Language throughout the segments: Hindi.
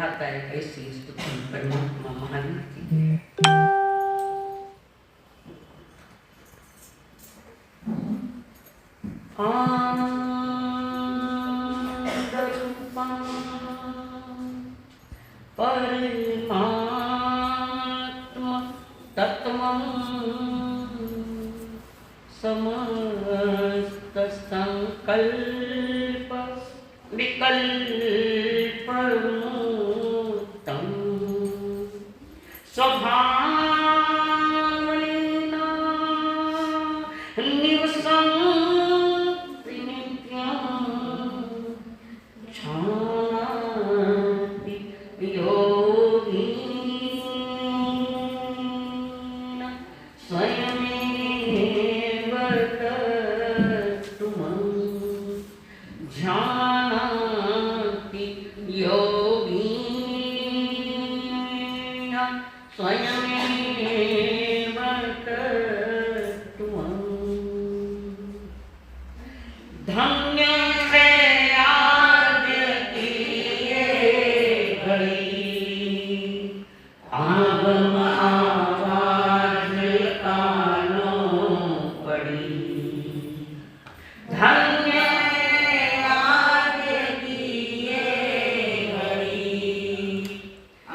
आता है ऐसी स्तुति परमात्मा महावीर की। परमात्मा तत्त्वं समस्त संकल्प विकल्पमुक्तं स्वभावेन निवसन्ति नित्यं शान्ति योगिन स्वयमेव तत्त्वं जानन्ति योगिन स्वयमेव तत्त्वं धन्य है आज की ये घड़ी आगम आवाज कानों पड़ी। धन्य है आज की ये घड़ी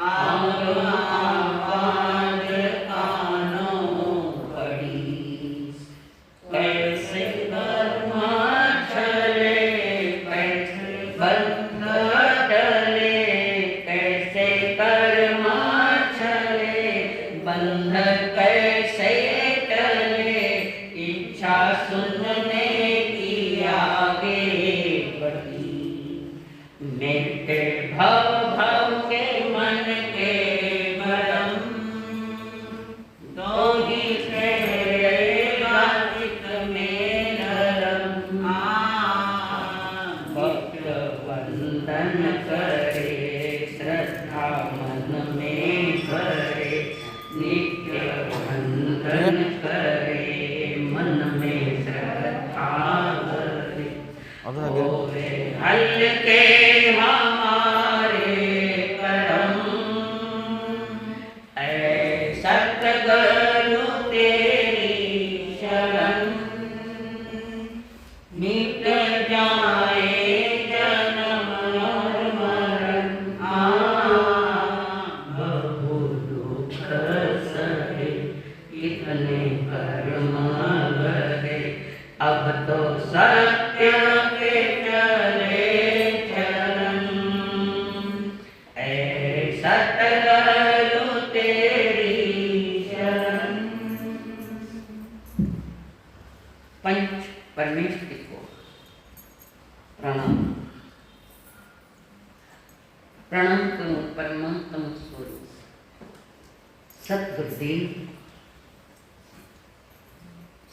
आगम आवाज कानों पड़ी। कैसे कर्मा चले कैसे बंध टले कैसे कर्मा चले बंध कैसे टले इच्छा सुनने की आगे बढ़ी। मेरे भव भव के मन के भरम दो ही रहेगा चित्त में नरम। भक्त वंदन करे श्रद्धा मन में भरे नित्य वंदन करे मन में श्रद्धा भरे। होवे हल्के हमारे करम ऐ सतगुरु तेरी शरण मिट जाए जन्म और मरण। बहु दुख सहे कितने कर्म भरे अब तो सत्य के चले चरण। ऐ सतगुरु तेरी शरण। पंच परमेश्वरी को प्रणाम। प्रणाम करूं परमात्म स्वरूप सद्गुरुदेव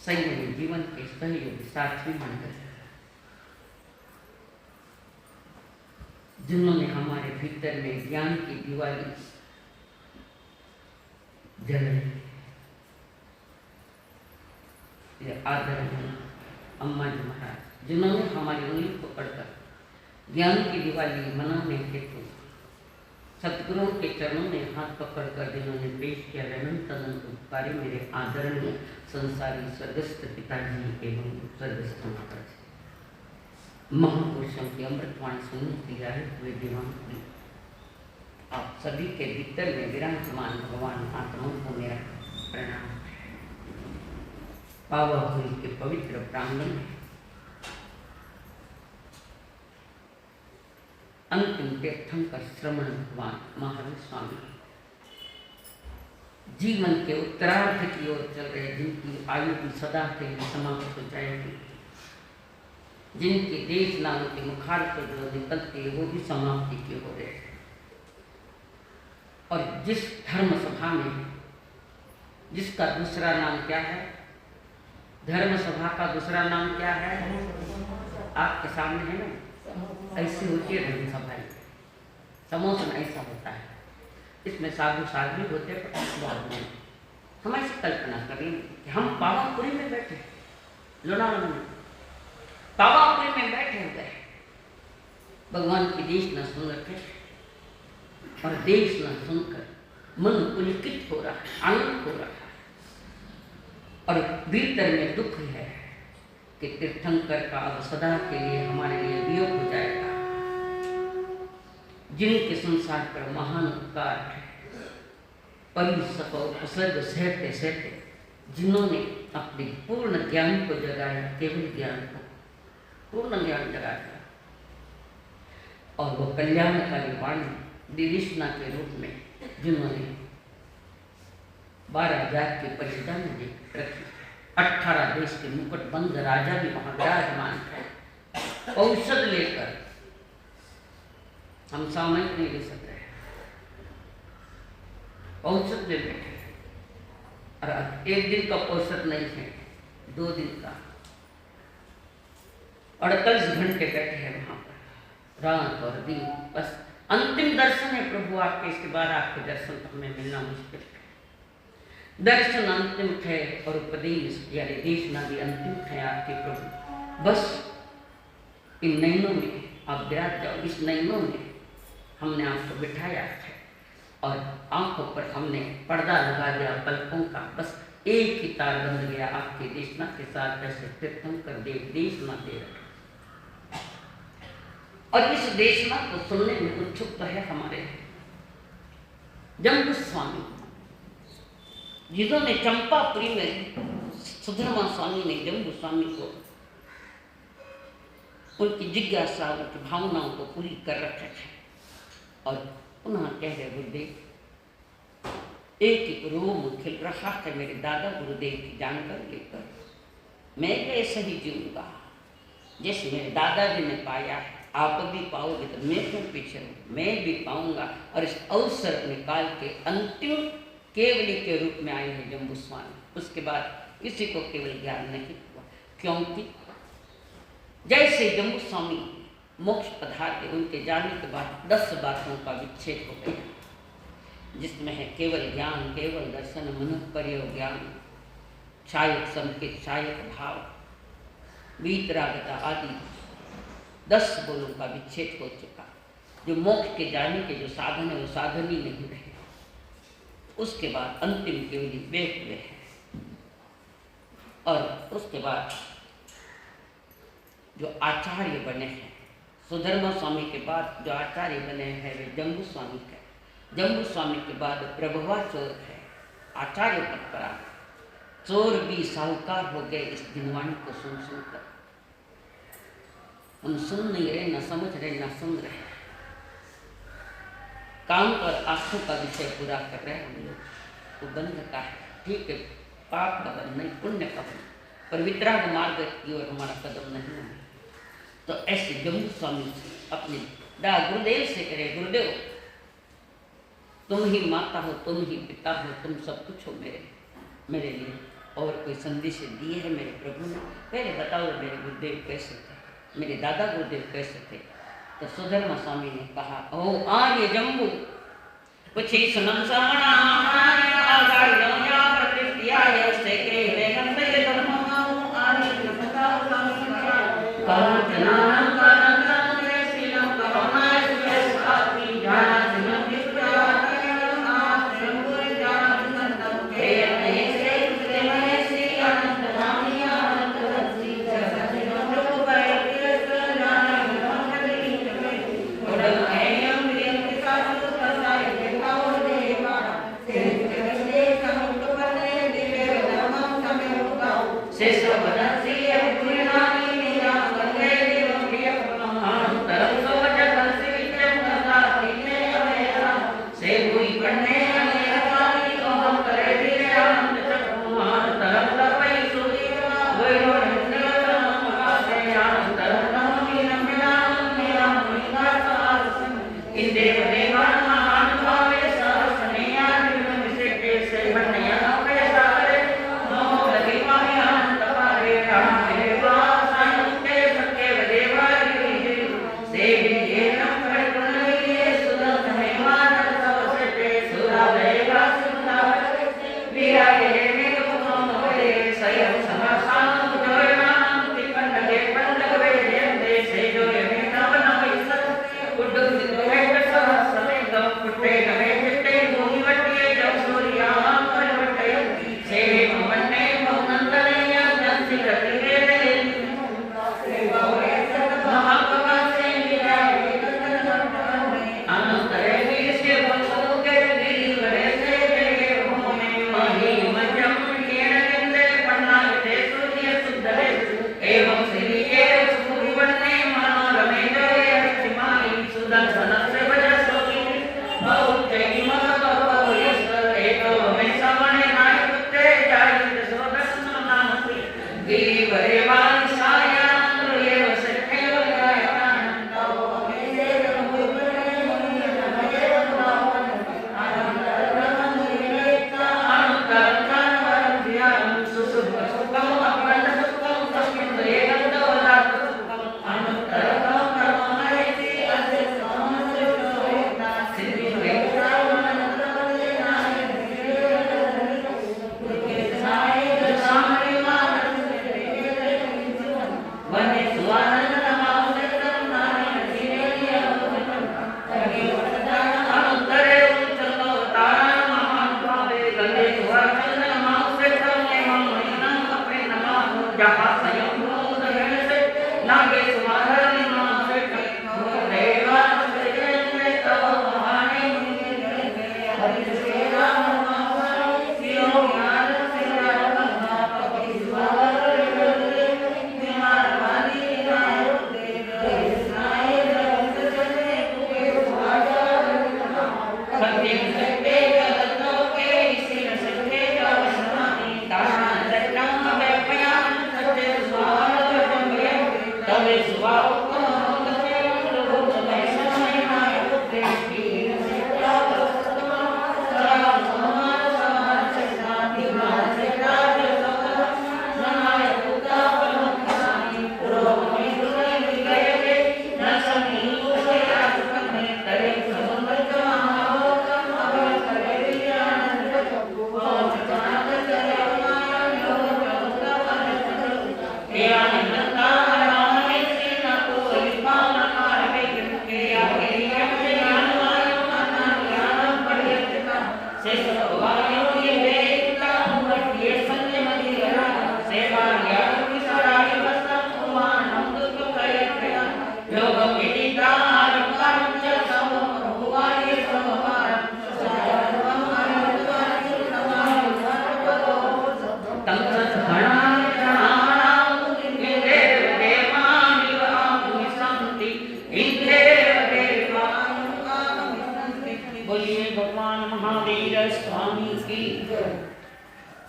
संयमी जीवन के सहयोगी साथी मंडल जिन्होंने हमारे भीतर में ज्ञान की दिवाली जलाई। ये आदरणीय अम्मा जी महाराज जिन्होंने हमारी उंगली पकड़कर ज्ञान की दिवाली मनाने हेतु सतगुरुओं के चरणों में हाथ पकड़कर जिन्होंने पेश किया अनंत अनंत उपकारी मेरे आदरणीय संसारी स्वर्गस्थ पिताजी एवं स्वर्गस्थ माताजी महापुरुषों की अमृतवाणी सुनने के लिए आए हुए दीवान आप सभी के भीतर में विराजमान भगवान आत्माओं को मेरा प्रणाम। पावा हुई के पवित्र प्रांगण में अंतिम तीर्थंकर श्रवण भगवान महावीर स्वामी जीवन के उत्तरार्ध की ओर चल रहे, जिनकी आयु भी सदा के लिए समाप्त हो जाएगी, जिनके देश नाम के मुखार से जो निकलते वो भी समाप्ति के हो रहे। और जिस धर्म सभा में जिसका दूसरा नाम क्या है, धर्म सभा का दूसरा नाम क्या है, आपके सामने है ना। ऐसी होती है धर्म सभाएं, समोसन ऐसा होता है। इसमें साधु साध्वी होते पर बाद में हम ऐसी कल्पना करें कि हम पावापुरी में बैठे, लोनावला में पावापुरी में बैठे हुए भगवान की देश न सुन रखे और देश न सुनकर मन पुलकित हो रहा है, आनंद हो रहा है। और भीतर में दुख है कि तीर्थंकर का अब सदा के लिए हमारे लिए वियोग हो जाएगा। जिनके संसार पर महान उपकार है, परिसप और उपसर्ग सहते सहते जिन्होंने अपने पूर्ण ज्ञान को जगाया, केवल ज्ञान को पूर्ण ज्ञान जगाया, और वो कल्याणकारी वाणी विदिशना के रूप में जिन्होंने 12,000 की परिषदा में रखी, 18 देश के मुकुटबंद राजा भी वहां विराजमान थे। औषध लेकर हम सामयिक नहीं ले सकते, औषध ले बैठे, और एक दिन का औषध नहीं है, 2 दिन का 48 घंटे बैठे हैं वहां पर, रात और दिन। बस अंतिम दर्शन है प्रभु आपके, इसके बाद आपके दर्शन तो हमें मिलना मुश्किल है। दर्शन अंतिम है और उपदेश यानी देशना भी अंतिम है आपके प्रभु। बस इन नैनों में आप विराज जाओ, इस नैनों में हमने आपको बिठाया है और आंखों पर हमने पर्दा लगा दिया पलकों का। बस एक ही तार बंध गया आपके देशना के साथ, जैसे तीर्थंकर देव देशना दे रहे। और इस देशना को सुनने में उत्सुक तो है हमारे जम्बू स्वामी, जिन्होंने चंपापुरी में सुधर्मा स्वामी ने जम्बू स्वामी को उनकी जिज्ञासा, उनकी भावनाओं को पूरी कर रखे थे। और पुनः कह रहे गुरुदेव, एक एक रोम खिल रहा है मेरे दादा गुरुदेव की जानकर लेकर, मैं भी ऐसे ही जीऊँगा जैसे मेरे दादाजी ने पाया है। आप भी पाओगे तो मैं क्यों पीछे हूँ, मैं भी पाऊंगा। और इस अवसर निकाल के अंतिम केवली के रूप में आए हैं जम्बू स्वामी। उसके बाद किसी को केवल ज्ञान नहीं हुआ, क्योंकि जैसे जम्बू स्वामी मोक्ष पधारे, उनके जाने के बाद 10 बातों का विच्छेद हो गया, जिसमें है केवल ज्ञान, केवल दर्शन, मनुपर्य ज्ञान, शायक संकेत, शायक भाव, वीतरागता आदि 10 बोलों का विच्छेद हो चुका। जो मोक्ष के जाने के जो साधन है वो साधन ही नहीं रहे। उसके बाद अंतिम केवली वे हुए हैं। और उसके बाद जो आचार्य बने हैं, सुधर्मा स्वामी के बाद जो आचार्य बने हैं वे जम्बू स्वामी के। जम्बू स्वामी के बाद प्रभुवाचोर है, आचार्य पद पर आ। चोर भी साहूकार हो गए इस दिनवाणी को सुन सुनकर। हम सुन नहीं रहे, न समझ रहे, न सुन रहे, काम पर आंखों का विषय पूरा कर रहे हैं हम लोग। तो बंध का है, ठीक है, पाप का बंध नहीं, पुण्य का बंध, पर वितराग मार्ग की ओर हमारा कदम नहीं है। तो ऐसे जम्बू स्वामी अपने गुरुदेव से करे, गुरुदेव तुम ही माता हो, तुम ही पिता हो, तुम सब कुछ हो मेरे लिए, और कोई संदेश दिए है मेरे प्रभु ने? पहले बताओ मेरे गुरुदेव कैसे थे, मेरे दादा गुरुदेव कैसे थे? तो सुधर्मा स्वामी ने कहा, ओ आर्य जम्बू कुछ ही सुनम साणा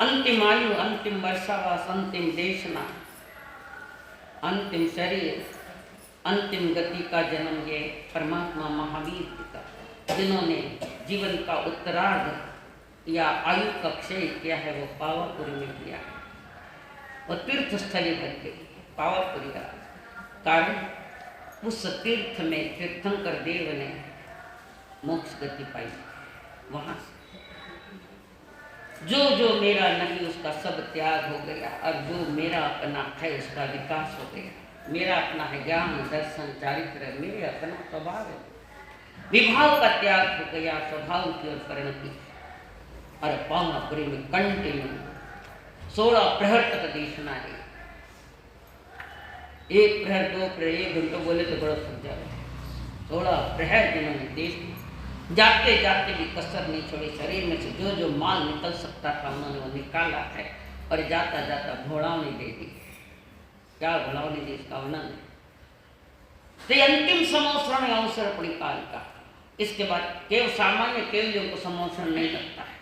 अंतिम आयु, अंतिम वर्षावास, अंतिम देशना, अंतिम शरीर, अंतिम गति का जन्म ये परमात्मा महावीर पिता, जिन्होंने जीवन का उत्तरार्ध या आयु का क्षय किया है, वो पावापुरी में किया है और तीर्थ स्थली बन गई पावापुरी का कारण उस तीर्थ में तीर्थंकर देव ने मोक्ष गति पाई। वहां से जो जो मेरा नहीं उसका सब त्याग हो गया और जो मेरा अपना है उसका विकास हो गया। मेरा अपना है ज्ञान, दर्शन, चारित्र, मेरे अपना स्वभाव है। विभाव का त्याग हो गया, स्वभाव की ओर परिणति। और पावापुरी में कंटिन्यू 16 प्रहर तक देखना है। 1 प्रहर 2 प्रहर 1 घंटा बोले तो बड़ा थक जाए। 16 प्रहर जिन्होंने देश जाते जाते भी कसर नहीं छोड़ी। शरीर में से जो जो माल निकल सकता था उन्होंने वो निकाला है और जाता जाता घोड़ावनी दे दी। क्या घोड़ावनी दी इसका वर्णन है। तो अंतिम समोषण अवसर पड़ी काल का। इसके बाद केवल सामान्य केवलियों को समोषण नहीं लगता है।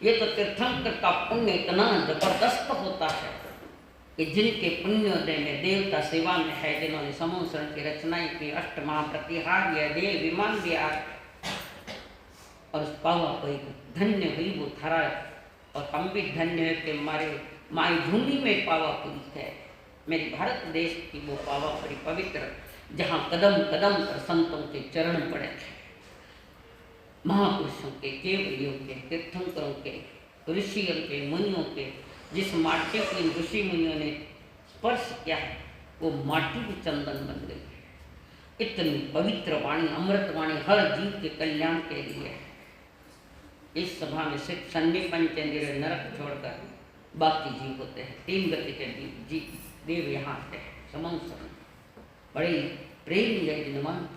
ये तो तीर्थंकर का पुण्य इतना जबरदस्त होता है कि जिनके पुण्योदय में देवता सेवा में है, जिन्होंने समोषण की रचनाएं की, अष्टमहाप्रतिहार्य देव विमान विहार और उस पावा कोई धन्य हुई वो थरा। और हम भी धन्य है कि हमारे माई भूमि में पावापुरी है। मेरे भारत देश की वो पावापुरी पवित्र, जहाँ कदम कदम पर संतों के चरण पड़े थे, महापुरुषों के, केवलियों के, तीर्थंकरों के, ऋषियों के, मुनियों के। जिस माटी को इन ऋषि मुनियों ने स्पर्श किया है वो माटी भी चंदन बन गई है। इतनी पवित्र वाणी, अमृत वाणी हर जीव के कल्याण के लिए है। इस सभा में सिर्फ सन्नी पंचेंद्रिय नरक छोड़कर बाकी जीव होते हैं। 3 गति के देव यहाँ आते हैं। समोषण बड़े प्रेम यजमान,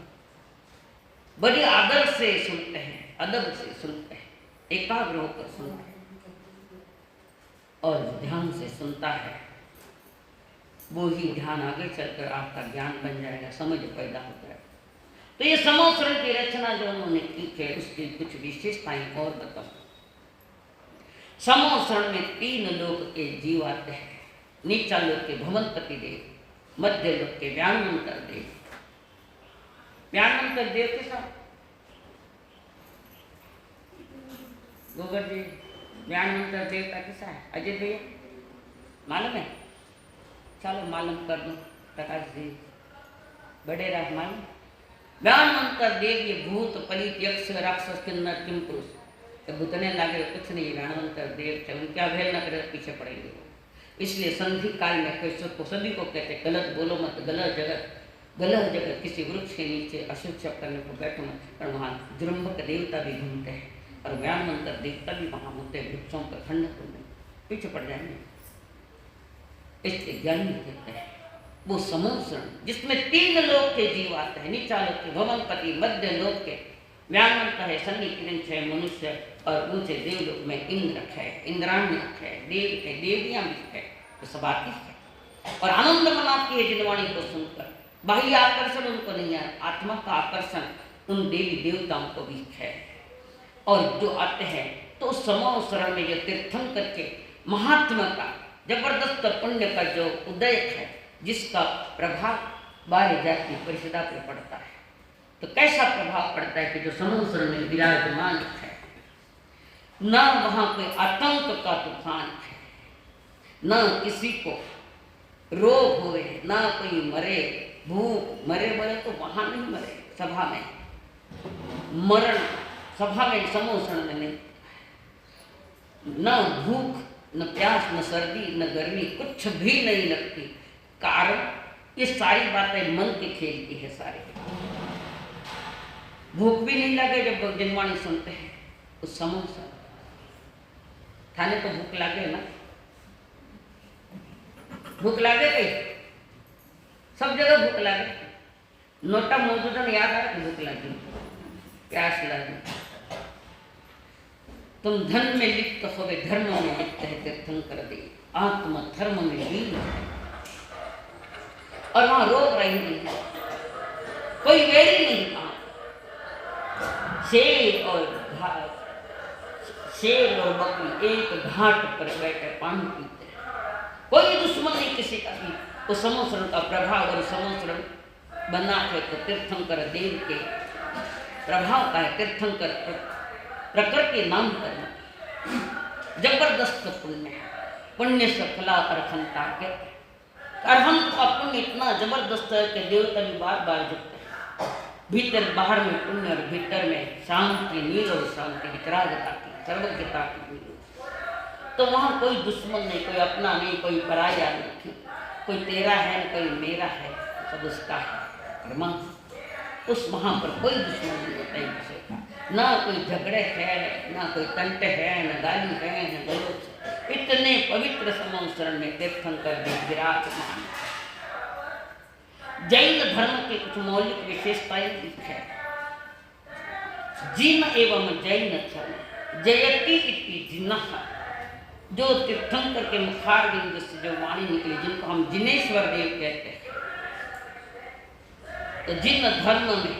बड़े आदर से सुनते हैं, अदब से सुनते हैं, एकाग्र होकर सुनते हैं। और ध्यान से सुनता है वो ही ध्यान आगे चलकर आपका ज्ञान बन जाएगा, समझ पैदा हो जाएगा। तो ये समोषण की रचना जो उन्होंने की है उसकी कुछ विशेषताएं और बताऊं। समोषण में 3 लोक के जीव आते हैं। नीचा लोक के भवनपति देव, मध्य लोक के व्यानमंतर देव। व्यानमंतर देव के साथ गोबर जी, व्यानमंतर देव का किस्सा है। अजय भैया मालूम है? चलो मालूम कर दो प्रकाश जी, बड़े रहमान। व्यानमंतर देव ये भूत पलित यक्ष राक्षस किन्नर किम पुरुष तो भूतने लागे कुछ नहीं। व्यानमंतर देव थे, उनके अवहेल न करे पीछे पड़ेंगे। इसलिए संधि काल में कृष्ण को सभी को कहते गलत बोलो मत, गलत जगह किसी वृक्ष के नीचे अशुभ शब्द करने को बैठो मत, पर वहाँ जृंभक देवता भी घूमते हैं और व्यानमंतर देवता भी वहाँ होते हैं। वृक्षों का खंड करने पीछे पड़ जाएंगे। इसके ज्ञानी कहते हैं वो समोषण जिसमें 3 लोक के जीव आते हैं। नीचा लोक के भवनपति, मध्य लोक के व्यानमंतर है, सन्नी किरण है मनुष्य, और ऊंचे देवलोक में इंद्र है, इंद्राणी है, देव है, देवियां भी है, तो सब आती है और आनंद मनाती है जिनवाणी को सुनकर। बाह्य आकर्षण उनको नहीं है, आत्मा का आकर्षण उन देवी देवताओं को भी है। और जो आते हैं तो उस समोसरण में जो तीर्थंकर के महात्मा का जबरदस्त पुण्य का जो उदय है, जिसका प्रभाव बाहर जाति परिषदा पर पड़ता है, तो कैसा प्रभाव पड़ता है कि जो समोसरण में विराजमान है, न वहाँ कोई आतंक का तूफान है, न किसी को रोग हुए, न कोई मरे, भूख मरे तो वहाँ नहीं मरे, सभा में मरण, सभा में समोसरण में नहीं, न भूख न प्यास न सर्दी न गर्मी कुछ भी नहीं लगती। कारण ये सारी बातें मन के खेल की है। सारी भूख भी नहीं लगे जब जनवाणी सुनते हैं उस समोसा थाने तो भूख लगे ना, भूख लगे गई, सब जगह भूख लगे, नोटा मौजूदा याद आ रहा भूख लगी, प्यास लगी। तुम धन में लिप्त हो गए, धर्म में लिप्त है तीर्थंकर दे, आत्म धर्म में लीन है, और वहां रोक रही नहीं है, कोई वेरी नहीं कहा। शेर और बकरी एक घाट पर बैठे पानी पीते, कोई दुश्मन नहीं किसी का भी। वो समोसरण का प्रभाव और समोसरण बना है तो तीर्थंकर देव के प्रभाव का है। तीर्थंकर प्रकृति नाम करना जबरदस्त पुण्य है। पुण्य से फला अर्हंता के, अर्हंत का पुण्य इतना जबरदस्त है कि देवता भी बार बार जुटते हैं। भीतर बाहर में पुण्य और भीतर में शांति, नीर और शांति, वितरागता की, सर्वज्ञता की। तो वहाँ कोई दुश्मन नहीं, कोई अपना नहीं, कोई पराया नहीं, कोई तेरा है कोई मेरा है, सब उसका है। कर्मा उस वहाँ पर कोई दुश्मन नहीं होता है किसी का, ना कोई झगड़े है, ना कोई कंट है, न गाली है, न गलोच। इतने पवित्र समोसरण में तीर्थंकर देव विराजमान। जैन धर्म के कुछ मौलिक विशेषताएं है। जिन एवं जैन धर्म जयति इति जिन्नः, जो तीर्थंकर के मुखारविंद से जो वाणी निकली, जिनको हम जिनेश्वर देव कहते हैं। तो जिन धर्म में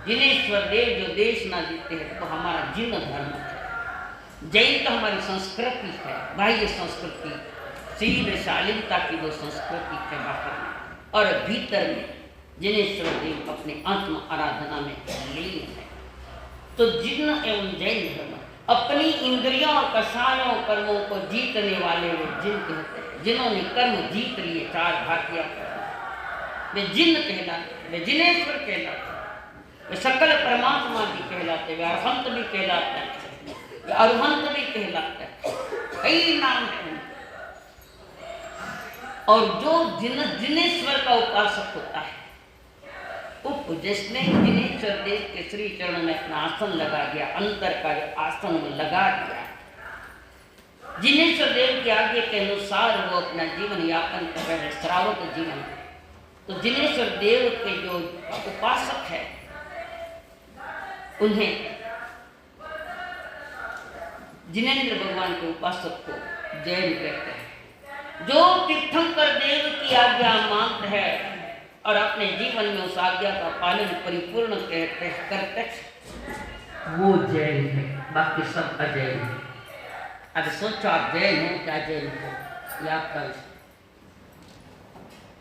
जिनेश्वर देव जो देश ना जीते हैं तो हमारा जिन धर्म है। जैन तो हमारी संस्कृति है, बाह्य संस्कृति, शील शालीनता की वो संस्कृति है बाहर में, और भीतर में जिनेश्वर देव अपने आत्म आराधना में लीन है। तो जिन एवं जैन धर्म अपनी इंद्रियों और कषायों कर्मों को जीतने वाले वे जिन कहते हैं। जिन्होंने कर्म जीत लिए, चार भाटिया कर्म, वे जिन कहलाते, वे जिनेश्वर कहलाते, वे सकल परमात्मा भी कहलाते, वे अरहंत भी कहलाते हैं, वे अरहंत भी कहलाते हैं, कई नाम है। और जो जिनेश्वर का उपासक होता है, जिसने जिनेश्वर देव के श्री चरण में अपना आसन लगा दिया, अंतर का जो आसन में लगा दिया, जिनेश्वर देव के आगे के अनुसार वो अपना जीवन यापन कर रहे हैं, श्रावक जीवन। तो जिनेश्वर देव के जो उपासक है उन्हें, जिनेन्द्र भगवान के उपासक को जैन कहते हैं। जो तीर्थंकर देव की आज्ञा मानते हैं और अपने जीवन में उस आज्ञा का पालन परिपूर्ण करते हैं, वो जैन है, बाकी सब अजैन है। अब सोचो आप जैन है क्या जैन है, ये आपका विषय।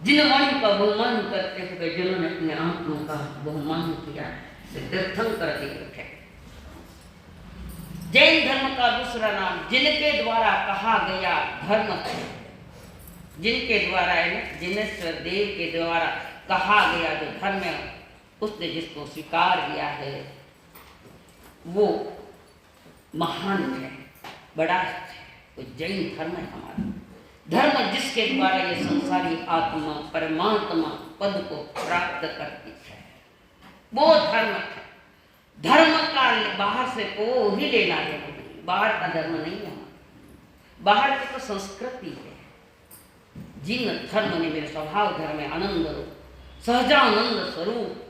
जिन वाणी का बहुमान करते हुए जिन्होंने अपने आत्मा का बहुमान किया है, तीर्थंकर देव है। जैन धर्म का दूसरा नाम जिनके द्वारा कहा गया धर्म है। जिनके द्वारा है, जिनेश्वर देव के द्वारा कहा गया जो धर्म है, उसने जिसको स्वीकार किया है वो महान है, बड़ा है। तो जैन धर्म है हमारा धर्म, जिसके द्वारा ये संसारी आत्मा परमात्मा पद को प्राप्त करती है, वो धर्म है। धर्म का बाहर से कोई लेना देना नहीं, बाहर का धर्म नहीं है हमारा, बाहर की तो संस्कृति है। जिन धर्म ने मेरे स्वभाव धर्म में आनंद रूप, सहजानंद स्वरूप,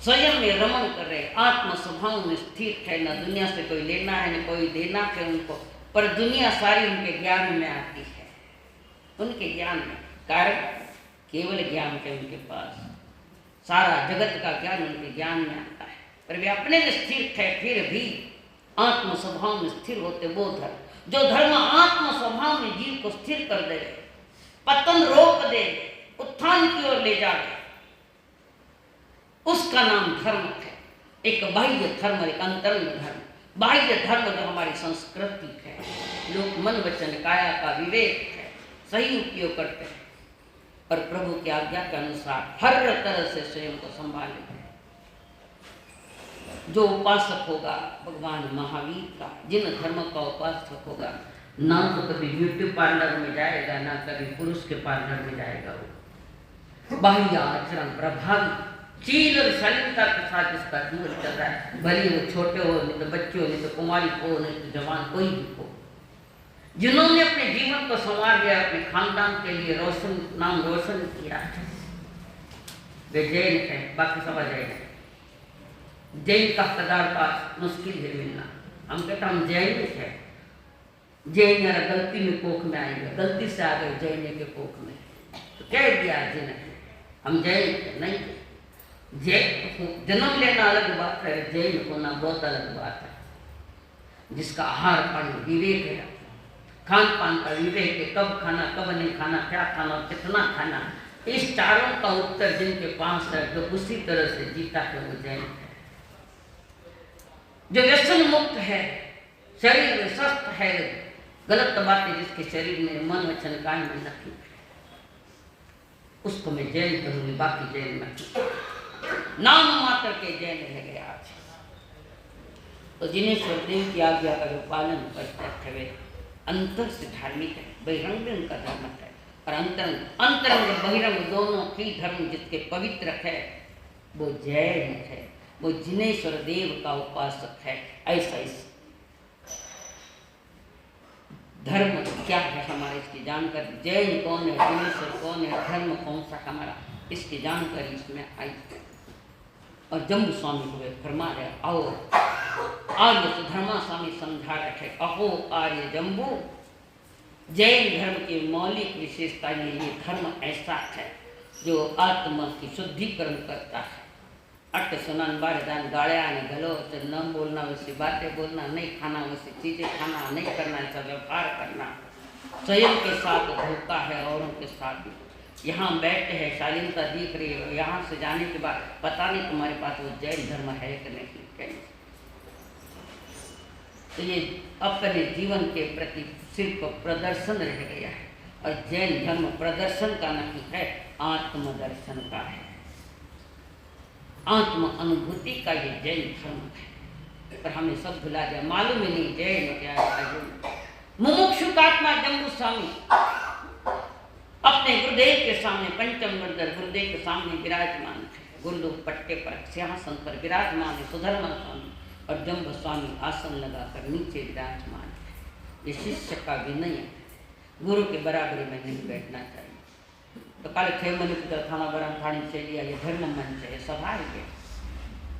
स्वयं में रमण कर रहे, आत्म स्वभाव में स्थित है, न दुनिया से कोई लेना है न कोई देना है उनको, पर दुनिया सारी उनके ज्ञान में आती है, उनके ज्ञान में। कारण केवल ज्ञान है उनके पास, सारा जगत का ज्ञान उनके ज्ञान में आता है। पर वे अपने में स्थिर थे, फिर भी आत्म स्वभाव में स्थिर होते। वो धर्म जो धर्म आत्म स्वभाव में जीव को स्थिर कर दे, पतन रोक दे, उत्थान की ओर ले जाए, उसका नाम धर्म है। एक बाह्य धर्म, एक अंतरंग धर्म। बाह्य धर्म जो हमारी संस्कृति है, लोग मन वचन काया का विवेक है, सही उपयोग करते हैं और प्रभु की आज्ञा के अनुसार हर तरह से स्वयं को संभाले। जो उपासक होगा भगवान महावीर का, जिन धर्म का उपासक होगा, ना तो कभी ब्यूटी पार्लर में जाएगा, ना कभी पुरुष के पार्लर में जाएगा। वो बाह्य आचरण प्रभावी चील और शालीनता के साथ इसका जीवन चल रहा है। भले वो छोटे हो, नहीं तो बच्चे हो, नहीं तो कुमारी हो, नहीं तो जवान, कोई भी हो, जिन्होंने अपने जीवन को संवार लिया, अपने खानदान के लिए नाम रोशन किया, वे जैन है। बाकी सब जैन है। जैन का पदार्थ मुश्किल है मिलना। हम कहते हम जैन है। जैन यार गलती में कोख में आएंगे, गलती से आ गए जैन के कोख में, तो कह दिया जैन हम जैन नहीं। जन्म लेना अलग बात है, जैन होना बहुत अलग बात है। जिसका आहार पानी विवेक है, खान पान का विवेक है, कब खाना कब नहीं खाना, क्या खाना कितना खाना, इस चारों का उत्तर जिनके पास है, जो उसी तरह से जीता है, वो जैन है। जो व्यसन मुक्त है, शरीर में स्वस्थ है, गलत बातें जिसके शरीर में मन वचन काया में नहीं, उसको मैं जैन कहूँगी। बाकी जैन में नाम मात्र के जैन रह गए आज। तो जिनेश्वर देव की आज्ञा का जो पालन करते थे, वे अंतर से धार्मिक है, बहिरंग भी उनका धर्म है। और अंतरंग बहिरंग दोनों ही धर्म जिसके पवित्र है, वो जैन है, वो जिनेश्वर देव का उपासक है। ऐसा इस धर्म क्या है हमारे, इसकी जानकारी, जैन कौन है, जिनेश्वर कौन है, धर्म कौन सा हमारा, इसकी जानकारी इसमें आई। और जम्बू स्वामी हुए फरमा रहे, आओ आर्य सुधर्मा स्वामी समझा रहे, अहो आर्य जम्बू, जैन धर्म की मौलिक विशेषता ये धर्म ऐसा है जो आत्मा की शुद्धिकरण करता है। अट सुनन बारदान गाड़िया ने गलो, तो न बोलना वैसी बातें बोलना, नहीं खाना वैसी चीज़ें खाना, नहीं करना ऐसा व्यवहार करना, स्वयं के साथ धोखा है, औरों के साथ भी। यहाँ बैठे हैं, शालीनता दिख रही है, यहाँ से जाने के बाद पता नहीं तुम्हारे पास वो जैन धर्म है कि नहीं, कहीं। तो ये अपने जीवन के प्रति सिर्फ प्रदर्शन रह गया है। और जैन धर्म प्रदर्शन का नहीं है, आत्मदर्शन का है, आत्म अनुभूति का ये जैन धर्म है। पर हमें सब भुला जाए, मालूम ही नहीं जैन क्या है। मुमुक्षुकात्मा जम्बू स्वामी अपने गुरुदेव के सामने, पंचम गुरुदेव के सामने विराजमान है। गुरुदेव पट्टे पर सिंहासन पर विराजमान है सुधर्मा स्वामी, और जम्बू स्वामी आसन लगाकर नीचे विराजमान है। ये शिष्य का विनय है, गुरु के बराबरी में नहीं बैठना चाहिए। तो काले थे मन थाना बराम थानी से लिया, ये धर्म मंच है, सभा है।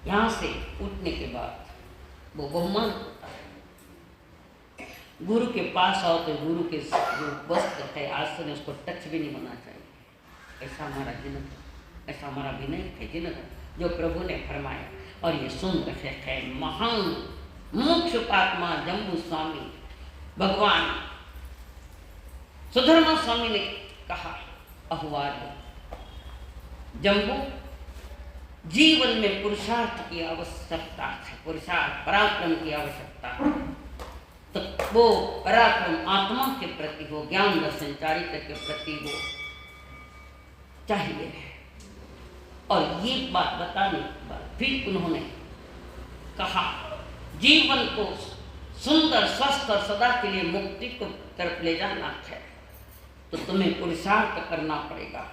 यहाँ से उठने के बाद वो बहुमान होता है। गुरु के पास आओ तो गुरु के जो वस्त्र है, आसन है, उसको टच भी नहीं होना चाहिए। ऐसा हमारा जिनक, ऐसा हमारा विनय है, जिनक जो प्रभु ने फरमाया। और ये सुन रहे हैं महान मोक्षपात्मा जम्बू स्वामी भगवान सुधर्मा स्वामी ने कहा, अहुआर्य जम्बू, जीवन में पुरुषार्थ की आवश्यकता है, पुरुषार्थ पराक्रम की आवश्यकता है। तो वो पराक्रम आत्मा के प्रति हो, ज्ञान दर्शन चारित्र के प्रति हो चाहिए। और ये बात बताने के बाद फिर उन्होंने कहा, जीवन को सुंदर स्वस्थ और सदा के लिए मुक्ति को तरफ ले जाना है तो तुम्हें पुरुषार्थ करना पड़ेगा।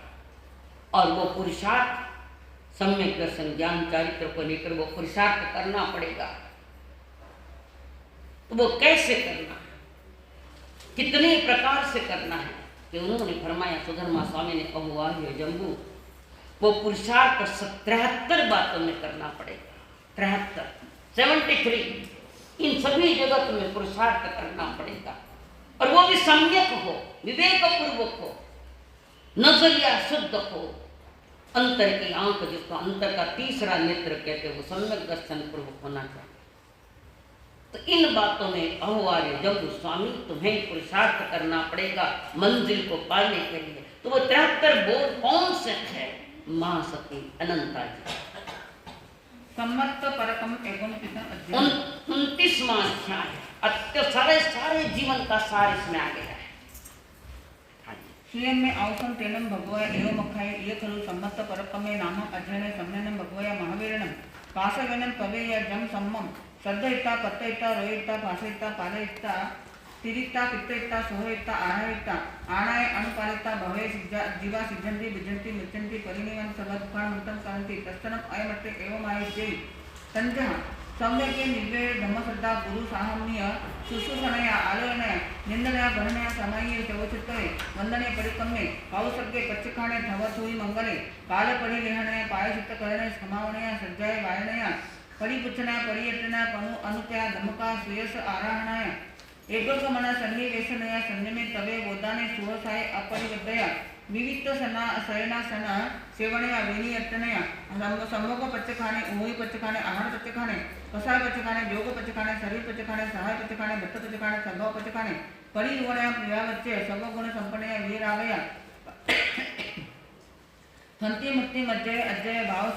और वो पुरुषार्थ सम्यक दर्शन ज्ञान चारित्र को लेकर वो पुरुषार्थ करना पड़ेगा। तो वो कैसे करना है, कितने प्रकार से करना है, कि उन्होंने फरमाया सुधर्मा स्वामी ने, अहुआर्य जम्बू, वो पुरुषार्थ 73 बातों में करना पड़ेगा। 73 इन सभी जगह तुम्हें पुरुषार्थ करना पड़ेगा। और वो भी सम्यक हो, विवेक पूर्वक हो, नजरिया शुद्ध हो, अंतर की आंख, जिसको अंतर का तीसरा नेत्र कहते हैं, वो सम्यक दर्शन पूर्वक होना चाहिए। तो इन बातों में अहोवार्य जम्बू स्वामी तुम्हें पुरुषार्थ करना पड़ेगा मंजिल को पाने के लिए। तो वो 73 बोध कौन से है? महासती अनंता जी सम्मत परकम एवं 29वां अध्याय है। सारे जीवन का सार इसमें आ गया है। स्वयं में अवसम तेनम भगवय एवं अखाय ये खलु सम्मत परकमे नाम अध्ययन सम्मेलन भगवय महावीरणम कासवेनम पवेय जम सम्मम श्रद्धयुक्ता पत्तयुक्ता रोयुक्ता भाषयुक्ता पादयुक्ता तिरिक्ता पित्तयुक्ता सोहयुक्ता आहारयुक्ता आनाय अनुपालिता भवे जीवा सिद्धन्ति विजन्ति मृत्यन्ति परिनिवन् सर्वदुःखान्मुक्तं करन्ति तत्सनम् अयमर्थे एवम् आयुज्यै तञ्जः सम्यके निर्वे धम्मश्रद्धा गुरु साहम्य शुश्रूषणया आलयनय निंदनया भरणया समये चवचित्तये वंदने परिकम्ये कौसर्गे पच्चखाणे धवसुई मंगले काल परिलेहनया पायचित्तकरणे समावनया सज्जाय वायनया परिपुच्छनया परियत्नया पनु अनुतया धमका श्रेयस आराहणाय एकोगमना सन्निवेशनया संयमे तवे बोधाने सुहसाय अपरिवद्दया विविध शयनासन सेवनया विनियत्तनया सम्भोग पच्चखाने ऊही पच्चखाने आहार पच्चखाने कसाय पच्चखाने योग पच्चखाने शरीर पच्चखाने सहाय पच्चखाने भट्ट पच्चखाने संभव पच्चखाने परिवणया प्रियावच्चे सर्वगुण संपन्नया वीरावया हंति मुक्ति मज्जय अजय भाव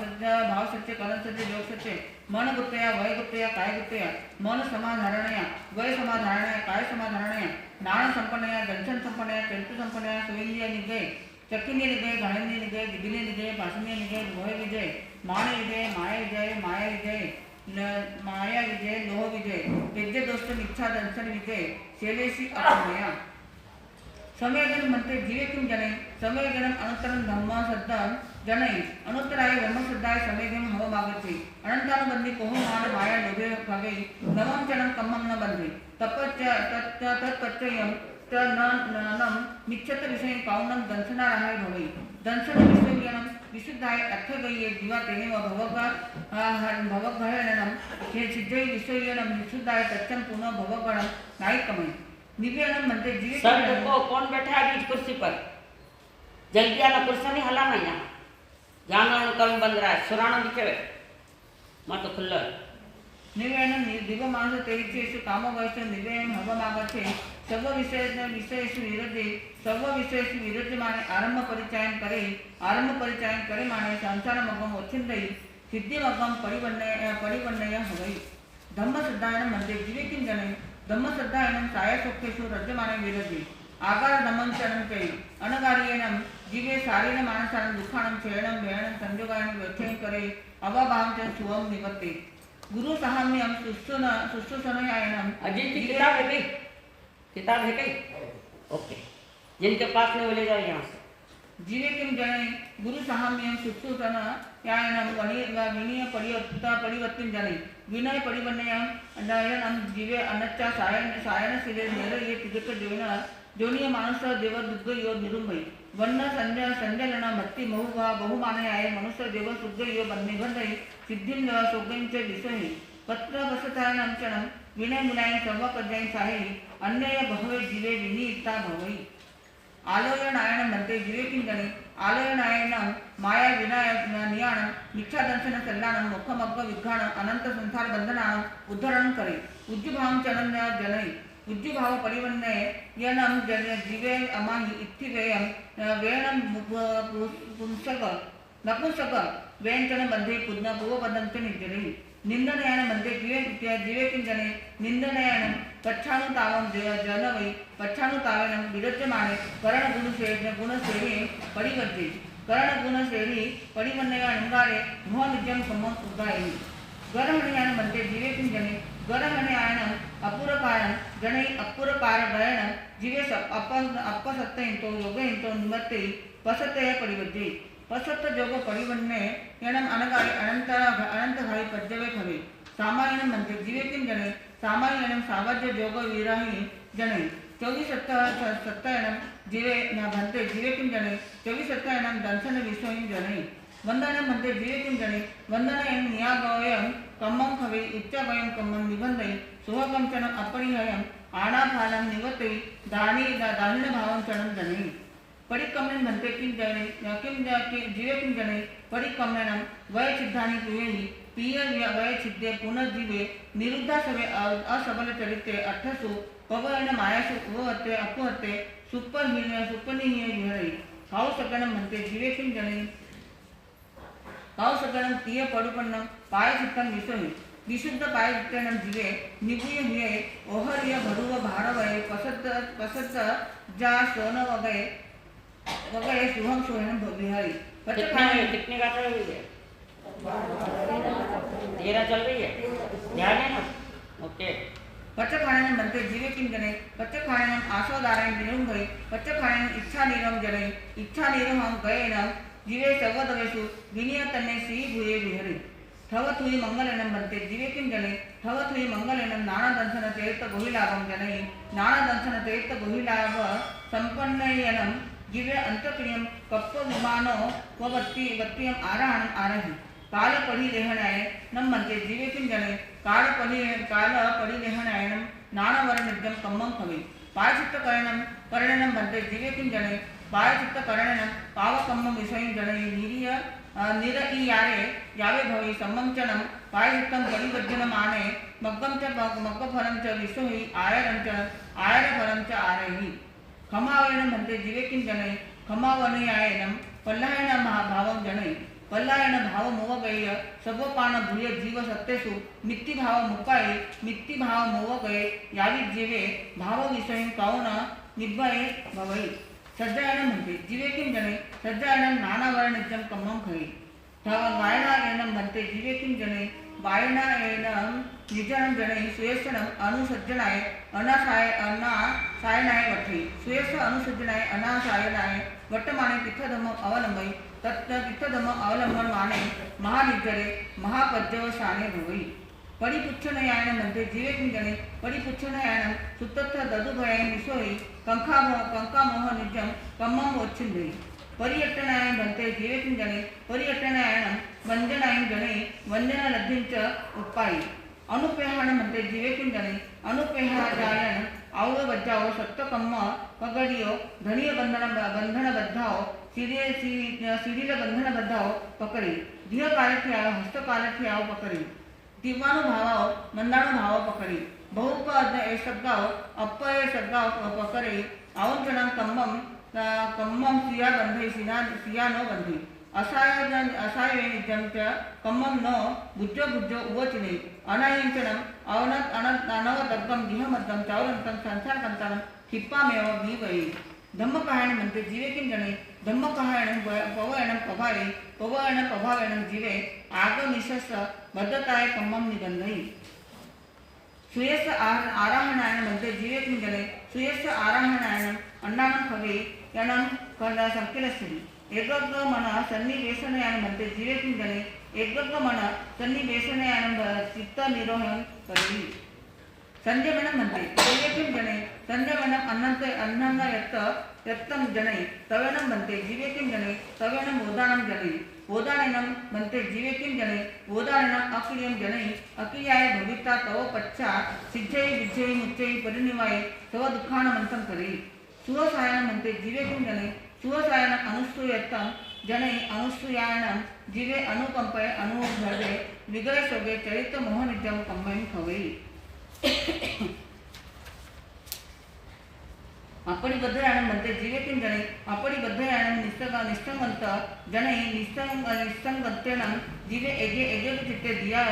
सत्य करण सत्य योग सत्य मन गुप्तया वय गुप्तया काय गुप्तया मन समाधारणया वय समाधारणया काय समाधारणया नाण संपन्नया दर्शन संपन्नया चरित्र संपन्नया सुविंद्रिय निगय चक्किन्य निगय घणन्य निगय दिबिन्य निगय पासन्य निगय लोह विजय मान विजय माया विजय लोह विजय विद्य दोष इच्छा दर्शन विजय शैलेशी अपनया समयगण म्हणते जीवे किम जने समयगणम अनुत्तरम धम्म श्रद्धाम जनई अनुत्तराय ब्रह्म श्रद्धाय समयगम हव मागते अनंतानुबंधी कोह मान माया लोभे भागे नवम चनम कम्मम न बंधे तत्पत्ययम तनम मिच्छत विषय काउनम दंशनाराय भवे दंशन विषयगणम विशुद्धाय अर्थगये जीवा तेने भवगहनम हे सिद्धय विषयगणम विशुद्धाय तच्चम पुनः भवगणम नायकमय निवेदन म्हणते जीव सर देखो कौन बैठा है बीच कुर्सी पर? जल्दी आना, कुर्सी नहीं हलाना। यहाँ जाना कर्म बंद रहा है, सुराना नीचे मत खुल्ला निवेदन दिव्य मानस तेईचेषु कामवयसु निवेदन हवमागते सर्व विषयेषु विरज्यमाने आरंभ परिचयन करे माने संसारमग्गम वच्छिन्दयि सिद्धिमग्गम परिवन्नय हवै धम्म श्रद्धायनं मध्ये जीवे किं जने धम्म श्रद्धायनं सायसोक्तेषु रज्यमाने विरज्ये आकार दमन चरण के अनगारियनम जीवे शारीर मानसानं दुखानं क्षयनं व्ययनं संयोगानं व्यथयं करे अभावां च सुवं निवत्ते गुरु साहम्यम शुश्रूषणयायनम। अजीत की किताब है कहीं? किताब है कहीं? ओके, जिनके पास में वो ले जाओ यहाँ से। जीवे किम जने गुरु साहम्यम शुश्रूषणयायनम विनय परिवर्तिन जने विनय परिवन्नयम अनयनम जीवे अनच्चा सायन सिले नेर ये तिगत जोनिय मानुष देव दुग्ग यो निरुंभई वन्न संजलन भक्ति बहुमानयाय मनुष्य देव शुद्ध यो निबंधई सिद्धिं सोगंच विषय पत्र बसतायनं चणं विनय मुलायन सर्व पद्याय साहि अन्यय बहवे जीवे विनियुक्ता भवई आलयनायन मध्ये जीवे किं जने आलयनायनं माया विनायक नियाणं मिथ्या दर्शन सल्लानं मोक्षमग्ग विघ्नानं अनंत संसार बंधनानं उद्धरणं करे उज्जुभावं चणं जनई उज्जुभाव परिवन्नय यनं जीवे अमाहि इत्थिवेयं वेयनं पुंसक नपुंसक व्यंजन मध्ये पुनः पूर्वपदं च निर्जरी निंदनयान मध्ये जीवे किं जने निंदनयानं पच्छानुतावं जनवै पच्छानुतावेनं विरज्यमाने करणगुणसेवी परिवर्ते करणगुणसेवी परिवन्नय अनुगारे मोहनिजं सम्मं उद्गायि गरहणयान मध्ये जीवे किं जने गरहणयानं अपुरकारण जनै अपुरकारगयनं जीवे अपसत्तयन्तो योगयन्तो निमत्ते पसत्तय परिवर्ते पसत्त जोग परिवन्ने यनम अनगारी अनंतघाई पद्यवे खवे सामायन मध्ये जीवे किं जने सामायनम सावज्य जोग विराही जने 24 सत्तायनम जीवे न भंते जीवे किं जने 24 सत्तायनम दंशन विषयं जने वंदन मध्ये जीवे किं जने वंदनयन नियागवयं कम्मं खवे उच्चवयं कम्मं निबंधई सुहगं चनं अपरिहयं आणाफालं निवते दानिन भावं चनं जने परिकम्यन भन्ते किं जीवे किं जने परिकम्यनं वय छिद्धानि पिबेहि पिय वय छिद्दे पुनर्जीवे निरुद्धा सवे असबल चरित्रे अर्थसु पवयन मायासु उपहत्ते अपुहत्ते सुपनिहीय विहरई काउ सकणं भन्ते जीवे किं जने काउ सकणं तीय पडुपन्नं पाय चित्तं विसोहि विशुद्ध पाय चित्तेनं जीवे निबुय हुए ओहरिय भरुव भारवय पसत जा सोन वगैरह शुभम सोहन विहरी कितने का चल रही है? 13 चल रही है, ध्यान है ना? ओके। पच्चखाणेन बनते जीवे किं जने पच्चखाणेन आशोदारायण निरुम गए पच्चखाणेन इच्छा निरम जने इच्छा निरम गएन जीवे सर्वदवेषु विनिय तन्ने सी भूये विहरी थवत हुई मंगलेनं बनते जीवे किं जने थवत हुई मंगलेनं नाना दंशन तीर्थ गोहिलाभं जने नाना दंशन तीर्थ गोहिलाभ संपन्नयनं जीवे अंतक्रियं कप्प विमानो वत्तियं आराहणं आरहि काल पढ़ी लेहनाय नम मनते जीवे किं जने काल पढ़ी लेहनायनं नाना वरण नित्यं कम्मं खवे पायचित्त करणनं बनते जीवे किं जने पायचित्त करणनं पावकम्मं विषयं जने निरईयारे यावे भवे सम्मंचनं पायचित्तं परिवज्जनं आने मग्गफलं च विषोहि आयरफलं च आरहि खमावयनं भन्ते जीवे किं जने खमावनयायनं पल्लायन भावं जने पल्लायन भाव मोवगय सर्वपान भूय जीव सत्तेषु मित्ति भाव मुकाये मित्ति भाव मोवगय यावी जीवे भाव विषय काउन निभये भवई सज्जायनं भन्ते जीवे किं जने सज्जायनं नाना वर्ण नित्यं कम्मं खये वायनायनं भन्ते जीवे किं जने वायनायनं निजनं जने सुयेषणं अनुसज्जनाय अनासायनाय वठे सुयेष अनुसज्जनाय अनासायनाय वर्तमाने तीर्थधर्म अवलंबई तत्र तीर्थधर्म अवलंबन माने महानिजरे महापद्यवसाने भवई परिपुच्छनयायनं मध्ये जीवे किं जने परिपुच्छनयायनं सुतत्र ददुभयं विसोहि कंकामोह निजं कम्मं वोच्छिन्देहि परियट्टनायं भन्ते जीवे किं जने परियट्टनायनं वंदनायं जने वंदनलब्धिं च उत्पायि अनुपेहानं मध्ये जीवे किं जने अनुपेहाजायनं आवळ बज्जाओ सत्तकम्म पगडियो धनिय बंधन बद्धाओ सीरील बंधन बद्धाओ पकड़ी धिय कालठी आओ हस्त कालठी आओ पकड़ी दिवानु भावाओ मंदानु भाव पकड़ी बहुप ए शब्दाओ अप्प ए शब्दाओ पकड़ी आवंचनं कम्मं सिया बंधे सिया नो बंधे असाय निजं च कम्मं नो भुज्जो उवचिने अनायंचनं अनवदग्गं दिहमद्दं चावलन्तं संसारकन्तानं हिप्पामेव वीवयि धम्मकाहायनं म्हणते जीवे किं जने धम्मकाहायनं पवयनं पभावेनं जीवे आगमिशस बद्धताय कम्मं निबंधई सुयस आराहणायनं म्हणते जीवे किं जने सुयस आराहणायनं अन्नानं खवे यानं संकेलस्थिति एकग्ग मन सन्निवेशनयानं भन्ते जीवे किं जने एकग्ग मन सन्निवेशनयानं चित्त निरोहणं करेहि संयमनं भन्ते जीवे किं जने संयमनं अन्नं यत्तं जने तवेनं भन्ते जीवे किं जने तवेनं ओदानं जने ओदानेनं भन्ते जीवे किं जने ओदानेनं अक्रियं जने अक्रियाय भविता तव पश्चात् सिद्धै विद्यै मुच्चै परिनिवाय तव दुःखानमन्तं करेहि सुवसायनं भन्ते जीवे किं जने सुवसायनं अनुसूयत्तं जने अनुसूयानं जीवे अनुकंपय अनुभवे विगय सोगे चरित्र मोहनिजं कम्मयं खवेई अपरिबद्धयानं भन्ते जीवे किं जने अपरिबद्धयानं निष्ठंगंत जने निष्ठंगतेनं जीवे एगे चित्ते दिया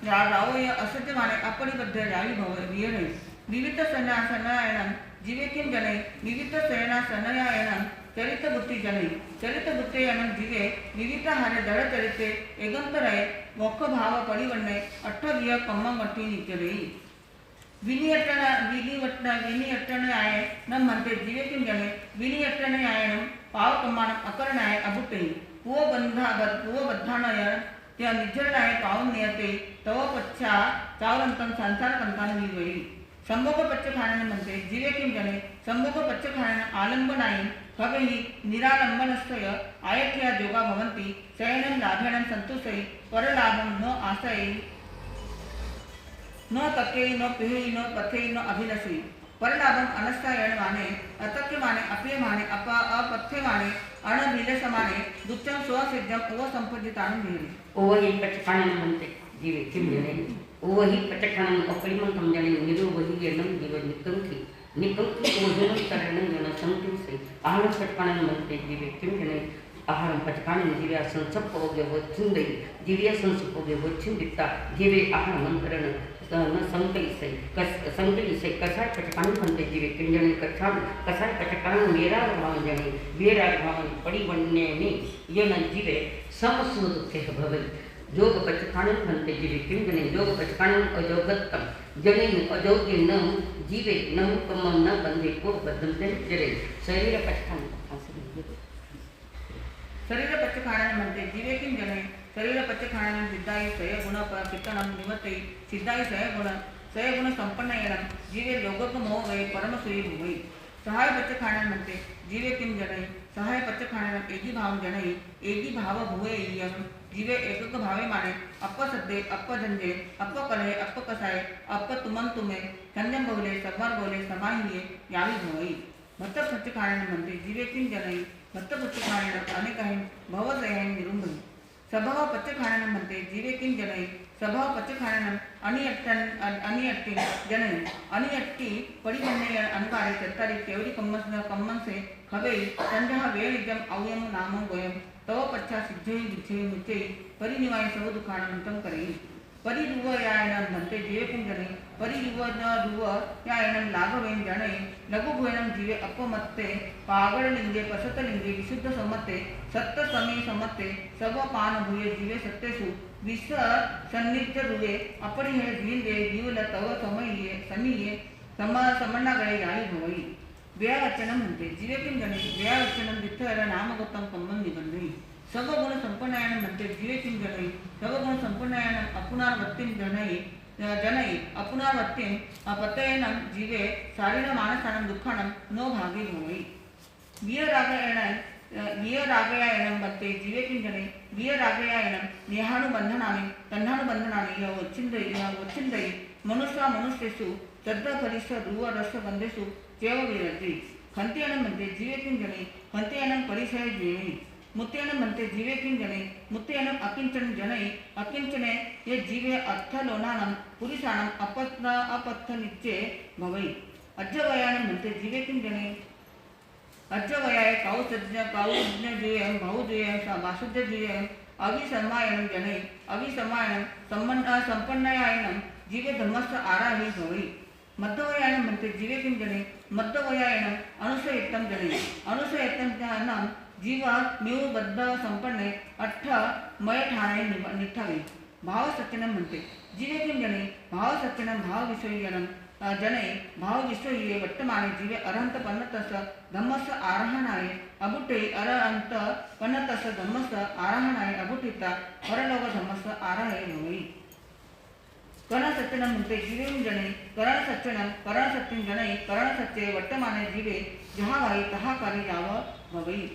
रावय असत्यमाने अपरिबद्ध रावी भव विहरे विविध सन्यासनायनं जीवे किं जने विविध सन्यासनायनं चरित्र बुद्धि जने चरित्र बुद्धयानं जीवे विविध हारे दड़ चरित्रे एगंतराय मोक्ष भाव परिवन्ने अठ्ठविय कम्मं वट्टी नित्यरेई विनियट्टनाय न म्हणते जीवे किं जने विनियट्टनायनं पावकम्मानं अकरणाय अभुट्टेहि पुव बद्धानय त्या निजरणाय पावन नियते तव पच्छा चावलंतं संसारकंतानं विवयि संभोग पच्चखाणनं म्हणते जीवे किं जने संभोग पच्चखाणनं आलंबनाय कवेहि निरालंबनस्थय आयत्या जोगा भवन्ति शयनं लाभेनं संतुष्टै परलाभं न आशयै न तकेहि न पिहेहि न पथेहि न अभिलषेहि परलाभम अनस्तायण माने अतक्य माने अप्रिय माने अपथ्य माने अणभिलसमाने दुच्चम स्वसिद्धम उपसंपदितानं विहरी ओवही पचकाणन म्हणते जीवे किम जने ओवही पचकाणन अपरिमंतम जने निरोवही येणं जीव निकंकी निकंकी ओजन करणं जन संकिम से आहरण पचकाणन म्हणते जीवे किम जने आहारम पचकाणन जीव्या संसप्पोगे वचिंदई जीव्या संसप्पोगे वचिंदिता जीवे आहार मंत्रण न संकलिसई संकलिसई कसाय पचकाणन म्हणते जीवे किम जने कसाय पचकाणन मेरा भाव जने वेरा भाव परिवण्यने येन जीवे समसुदुखे भवई जोग पचकाणन म्हणते जीवे किम जने जोग पचकाणन अजोगत्तम जने अजोग्य न जीवे न हुकम न बंधे को बद्धम जरे शरीर पचकाणन शरीर पचकाणन म्हणते जीवे किम जने शरीर पचकाणन सिद्धाई सय गुण पित्तनम निमत्तै सिद्धाई सय गुण संपन्नयनं जीवे लोगक मोह वे परमसुई भुवई सहाय पचकाणन म्हणते जीवे किम जने सहाय पचकाणन एगी भाव जने एगी भाव भुवे यम जीवे एकक भावे माने अप्प सद्दे अप्प जंजे अप्प कले अप्प कसाय अप्प तुमन तुमे संजम बोले सब्बार बोले समाहिये यावी भुवई भक्त पचकाणन म्हणते जीवे किम जने भक्त पचकाणन अनेकाहीन भवसयन निरुंभई स्वभाव पचकाणन म्हणते जीवे किम जने स्वभाव पचकाणन अनियट्टी जने अनियट्टी परिवण्य अनुकारे चत्तारी केवड़ी कम्मन से खबई संजह वेलिजम अव्यम नामं गोयम तव पच्छा सिद्धई विच्छई मुच्चई परिनिवाय सव दुखाणंतम करेई परिरुवयायनं म्हणते जीवे किम जने परिरुवयायनं लाघवेन जने लघुभुवनं जीवे अपमत्ते पागडलिंगे पसतलिंगे विशुद्ध समत्ते सत्त समी समत्ते सव पान भूये जीवे सत्तेसु विस सन्निध्य रुवे अपरि हे जींदे जीवल तव समये समीये समन्ना गए याई भवई व्यावचनम म्हणते जीवे किम जने व्यावचनम दिथर नामगोत्तम कम्मन निबंधई सर्व गुण संपन्नायन म्हणते जीवे किम जने सर्व गुण संपन्नायन अपुनार्वत्तिम जनई अपुनार्वत्तिम अपतयनं जीवे शारीर मानसानं दुःखानं नो भागी भवई वियरागयायनं म्हणते जीवे किम जने वियरागयायनं नेहानुबंधनानि तन्हानुबंधनानि वच्चिंदई मनुष्येषु श्रद्धाफलिस ध्रुवरस गंधेषु चेव विरति खंतियनं म्हणते जीवे किम जने खंतियनं परिसय जीवे मुत्यानं म्हणते जीवे किम जने मुत्यानं अकिंचन जनई अकिंचने ये जीवे अर्थलोनानं पुरुषानं अपत्थ नित्ये भवई अज्जवयानं म्हणते जीवे किम जने अज्जवयाय काउज्ञ जुयं बहुजुयं वासुद्ध जुयं अविसमायनं जनई अविसमायनं संपन्नयायनं जीवे धर्मस्थ आराही भवई मध्यवयानं म्हणते जीवे किम जने मध्यवयानं अनुसयितं जनई अनुसयितं ज्ञानं जीवा निवबद्ध संपन्ने अठ्ठ मय ठाणे निठावे भाव सत्यनं म्हणते जीवे किम जने भाव सत्यनं भाव विषयनं जने भाव विषयीये वर्तमाने जीवे अरहंत पन्नतस धम्मस आरोहणाय अबुटे अरहंत पन्नतस धम्मस आरोहणाय अबुटिता परलोक धम्मस आराहे भवई करण सत्यनं म्हणते जीवे जने करण सत्यं जने करण सत्ये वर्तमाने जीवे जहा वाई तहा कार्य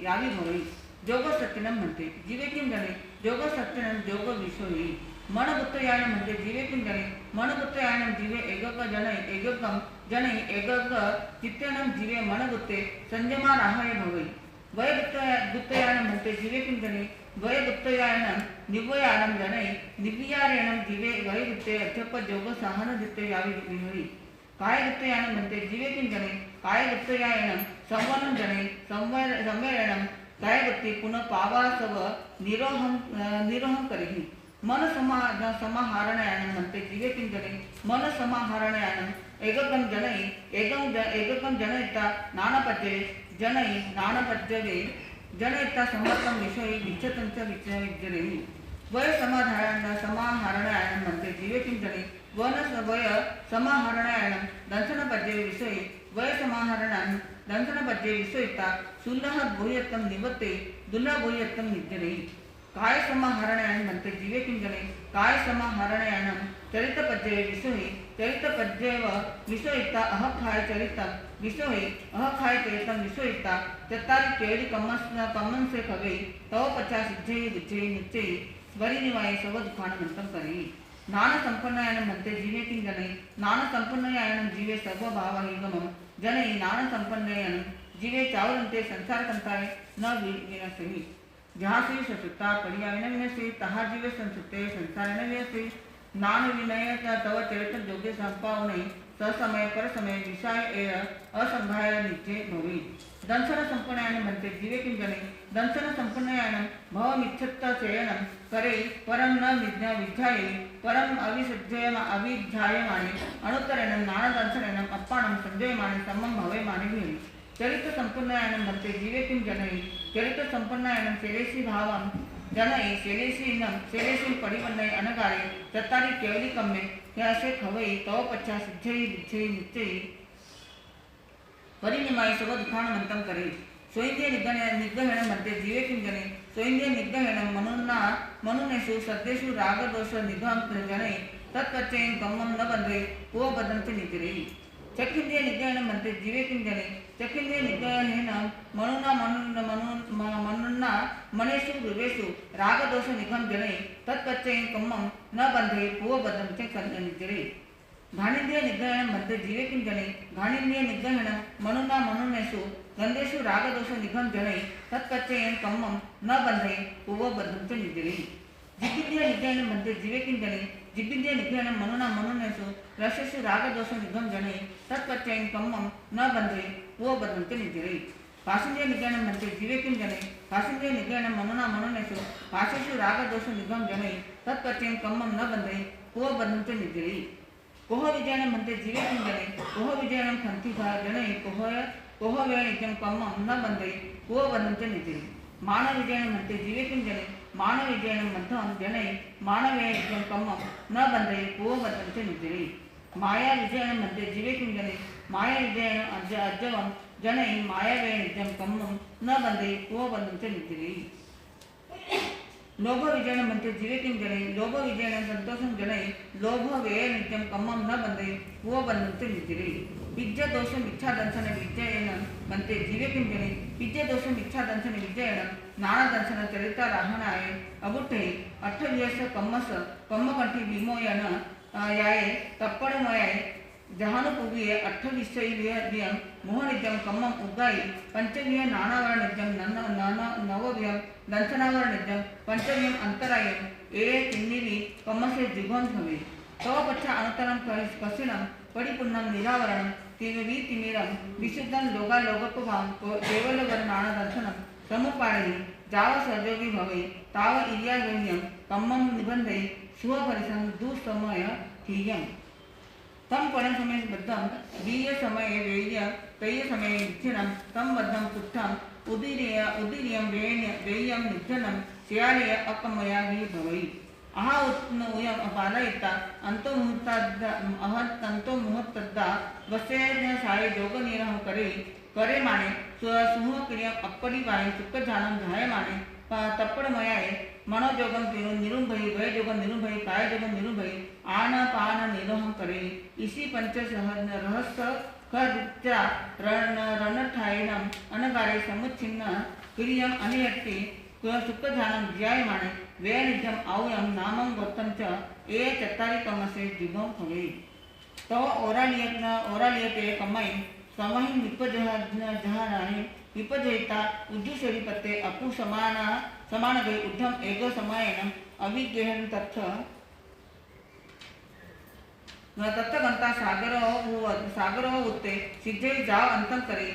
यावी भवई जोग सत्यनं म्हणते जीवे किम जने जोग सत्यनं जोग विषयी मनबुद्धयानं म्हणते जीवे किम जने मनबुद्धयानं जीवे एककम जने एकक चित्तेनं जीवे मनबुद्धे संयमा राहाय भवई वयबुद्धयानं म्हणते जीवे किम जने वयबुद्धयानं निव्वयानं जने निव्यारेणं जीवे वयबुद्धे अध्यप जोग सहन दित्ते यावी विहरी कायगुप्तयानं म्हणते जीवे किम जने कायगुप्तयानं संवनं जने संवरणं कायगुप्ती पुनः पावासव निरोहं करेहि मन समाहरणायनं म्हणते जीवे किम जने मन समाहरणायनं एककं जनई एककं जनयिता नानपद्ये जनई नानपद्यवे जनयिता समर्थं विषयी विच्छतं च विजनेहि वय समाहरणायनं म्हणते जीवे किम जने वय समाहरणायनं दंशनपद्ये विषयी वय समाहरणानं दंशनपद्ये विषयिता सुल्लह भूयत्तं निवत्ते दुल्लह भूयत्तं निजनेहि काय समाहरणायनं म्हणते जीवे किम जने काय समाहरणायनं चरितपद्ये विषयी चरितपद्येव विषयिता अहखाय चरितं विषयी अहखाय चरितं विषयिता चत्तारि केवड़ी कम्मन से कवे तव पचा सिद्धई विजयी निश्चयी वरिनिवाय सव दुखाणमंतं करेहि ज्ञानसम्पन्नयानं मन्ते जीवे किं जनै ज्ञानसम्पन्नयानं जीवे सर्वभावहिगमं जनै ज्ञानसम्पन्नयानं जीवे चावरन्ते संसारकंताय न विनश्यहि जहाँ से ससुता पढ़िया विनय विनय तहा जीवे संसुते संसार न विनय ज्ञान विनय तव चरित्र जोगे संपाव नहीं ससमय पर समय विषय एय असंभाय नित्य भवी दंशन संपन्नयानं मन्ते जीवे किं जनै दंशन संपन्नयानं भवमिच्छत्त चयनं करे परम न विद्याये परम अविध्यायमाने अनुत्तरेण ज्ञानदंशनेन अप्पाणं संजयमाने समं भवेमाने भेरि चरित्र संपन्नयानं मन्ते जीवे किं जनै चरित्र संपन्नयानं सेलेसी भावं जनै सेलेसी परिवन्नय अनगारे चत्तारि केवली कम्मे यासे खवै तव पच्छा सिद्धई बुद्धई नित्यई परिनिमाय सर्व दुःखानंतं करे स्वैंद्रिय निग्रहण मध्ये जीवे किं जनै स्वैंद्रिय निग्रहण मनुनेषु सद्येषु रागदोष निधं जनै तत्पच्चयं कम्मं न बन्धे को बदन्ति नितिरे चक्षुंद्रिय निग्रहण मध्ये जीवे किं जनै चक्षुंद्रिय निग्रहेण मनुना मनेषु गृहेषु रागदोष निघं जनै तत्पच्चयं कम्मं न बन्धे को बदन्ति नितिरे घाणेन्द्रिय निग्रहण मध्ये जीवे किं जनै घाणेन्द्रिय निग्रहण मनुनेषु गंधेषु रागदोष निघं जनै तत्पच्चयं कम्मं न बन्धे को बदन्ति नितिरे जितेन्द्रिय निग्रहण मध्ये जीवे किं जनै जितेन्द्रिय निग्रहण मनुनेषु रसेषु रागदोष निघं जनै तत्पच्चयं कम्मं न बन्धे को बदन्ति नितिरे पासेन्द्रिय निग्रहण मध्ये जीवे किं जनै पासेन्द्रिय निग्रहण मनुनेषु पासेषु रागदोष निघं जनै तत्पच्चयं कम्मं न बन्धे को बदन्ति नितिरे कोह विजयनं मध्ये जीवे किं जनै कोह विजयनं खन्ति जनै कोह वेणिज्यं कम्मं न बन्धे को बदन्ति नितिरे मानव विजयनं मध्ये जीवे किं जनै मानव विजयनं मध्यं जनै मानवेयज्ञं कम्मं न बन्धे को बदन्ति नितिरे माया विजयनं मध्ये जीवे किं जनै माया विजयनं अज्जवं जनै मायावेयज्ञं कम्मं न बन्धे को बदन्ति नितिरे लोभ विजयनं मध्ये जीवे किं जनै लोभ विजयनं संतोषं जनै लोभ व्यय नित्यं कम्मं न बन्धे को बदन्ति नितिरे विद्या दोष मिथ्या दंशन विजयन मध्ये जीवे किं जनै विद्या दोष मिथ्या दंशन विजयन ज्ञान दंशन चरिता राहणाय अबुठे अठ्ठव्यस कम्मस कम्मकंठी विमोयन याये तप्पड़मयाय जहानुपुगिये अठ्ठविषयं मोहनित्यं कम्मं उगाई पंचव्य नानावरणित्यं नवव्यं दंशनावरणित्यं पंचव्यं अंतरायं एळे किन्निरी कम्मसे जिघोन भवे तव पच्छा अनुत्तरं कसिनं परिपूर्णं निरावरणं तिमिरं विशुद्धं लोगालोकपभां केवलवर्णानदर्शनं समुपायि जाव सर्जोगी भवे ताव इर्यागम्यं कम्मं निबन्धे शुभपरिसं दुःसमय हीयं तम पणं समय बद्धं वीय समय वेय तय समय नित्यनं तम बद्धं पुष्ठं उदीरियं वेयं नित्यनं श्यालय अकमया हि भवै आहा उत्नोयं पालयिता अंतो मुहूर्तद्दा वसेन साये जोगनिरहं करे माने सुह क्रियं अप्पडिवाय सुखजानं जायमाने तप्पड़मयाय मनोजोगम निरुंभई भयजोगम निरुंभई कायजोगम निरुंभई आन पान निरोहं करे इसी पंच रहस्य खर्चा रणठायनम अनगारे समुच्छिन्न क्रियम अनियत्ति सुखजानं ज्यायमाने वेनिजम आव्यम नामं गोत्तं च ए चत्तारि कमसे जिभं भवे तव ओरालियते कमय समहि विपजहानानि विपजयिता उज्जुशरीपते अपु समानगे उद्धम एगो समायनम अविज्ञेहं तत्थगंता सागरो उत्ते सिद्धे जाव अंतं करे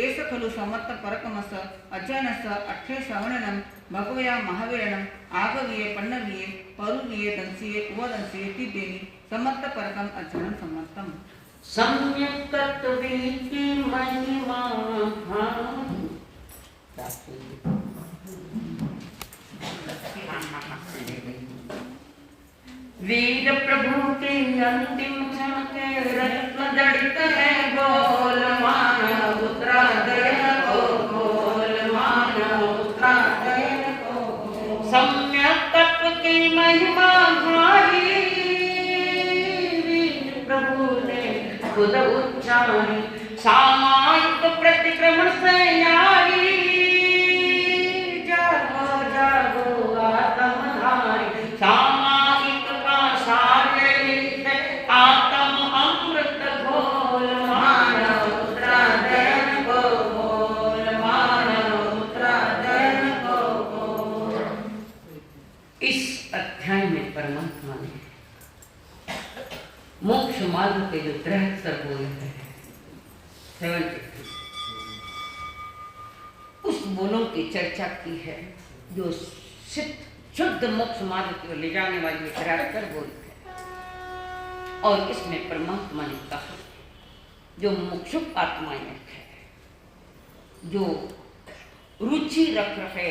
एष खलु समर्थ परकमस अज्ञानस अठे श्रवणनं भगवया महावीरणं आगविये पन्नविये परुविये दंसिये उवदंसिये तिदेनि समर्थ परकम अज्ञानं समर्थम सम्यक तत्वीति महिमा वीर प्रभु के अंतिम क्षण के रत्न जड़ित है बोल मानव उतरा दयन को बोल मानव उतरा दयन को सम्यक तत्व की महिमा भारी वीर प्रभु ने खुद उच्चारी सामायिक प्रतिक्रमण से यारी जागो जागो आत्मधारी सामायिक का सार मार्ग के जो 73 बोल हैं 73 उस बोलों की चर्चा की है जो शुद्ध मोक्ष मार्ग की ओर ले जाने वाली 73 बोल है। और इसमें परमात्मा ने कहा जो मुक्षुक आत्माएं है, जो रुचि रख रहे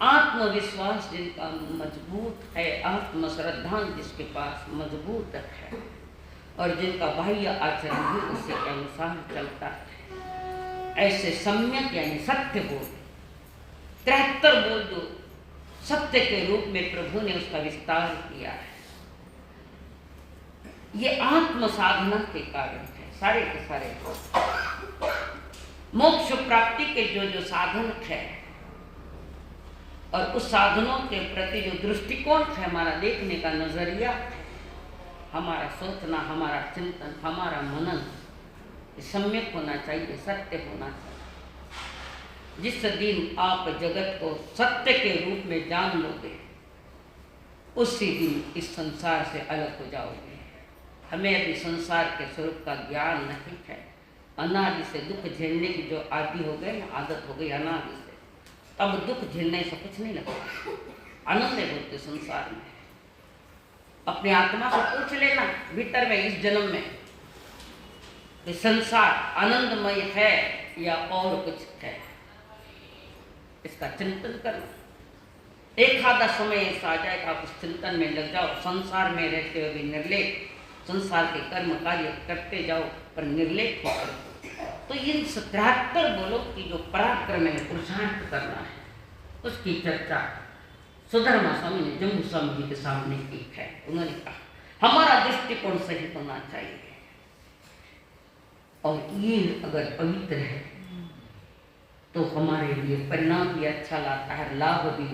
आत्मविश्वास जिनका मजबूत है, आत्मश्रद्धा जिसके पास मजबूत है और जिनका बाह्य आचरण भी उसी के अनुसार चलता है, ऐसे सम्यक यानी सत्य बोल 73 बोल जो सत्य के रूप में प्रभु ने उसका विस्तार किया है। ये आत्म साधना के कारण है। सारे के सारे मोक्ष प्राप्ति के जो साधन है और उस साधनों के प्रति जो दृष्टिकोण है, हमारा देखने का नजरिया है, हमारा सोचना, हमारा चिंतन, हमारा मनन सम्यक होना चाहिए, सत्य होना चाहिए। जिस दिन आप जगत को सत्य के रूप में जान लोगे उसी दिन इस संसार से अलग हो जाओगे। हमें अभी संसार के स्वरूप का ज्ञान नहीं है। अनादि से दुख झेलने की जो आदि हो गए ना, आदत हो गई अनादि से, तब दुख झेलने से कुछ नहीं लगता। आनंद है बोलते संसार में। अपनी आत्मा से पूछ लेना भीतर में इस जन्म में कि संसार आनंदमय है या और कुछ है, इसका चिंतन करना। एक आधा समय ऐसा आ जाएगा आप उस चिंतन में लग जाओ। संसार में रहते हुए भी निर्लेप, संसार के कर्म कार्य करते जाओ पर निर्लेप होकर। तो इन 73 बोलों की जो पराक्रम है, पुरुषार्थ करना है, उसकी चर्चा सुधर्मा स्वामी ने जम्बू स्वामी जी के सामने की है। उन्होंने कहा हमारा दृष्टिकोण सही होना चाहिए और ये अगर पवित्र है तो हमारे लिए परिणाम भी अच्छा लाता है, लाभ भी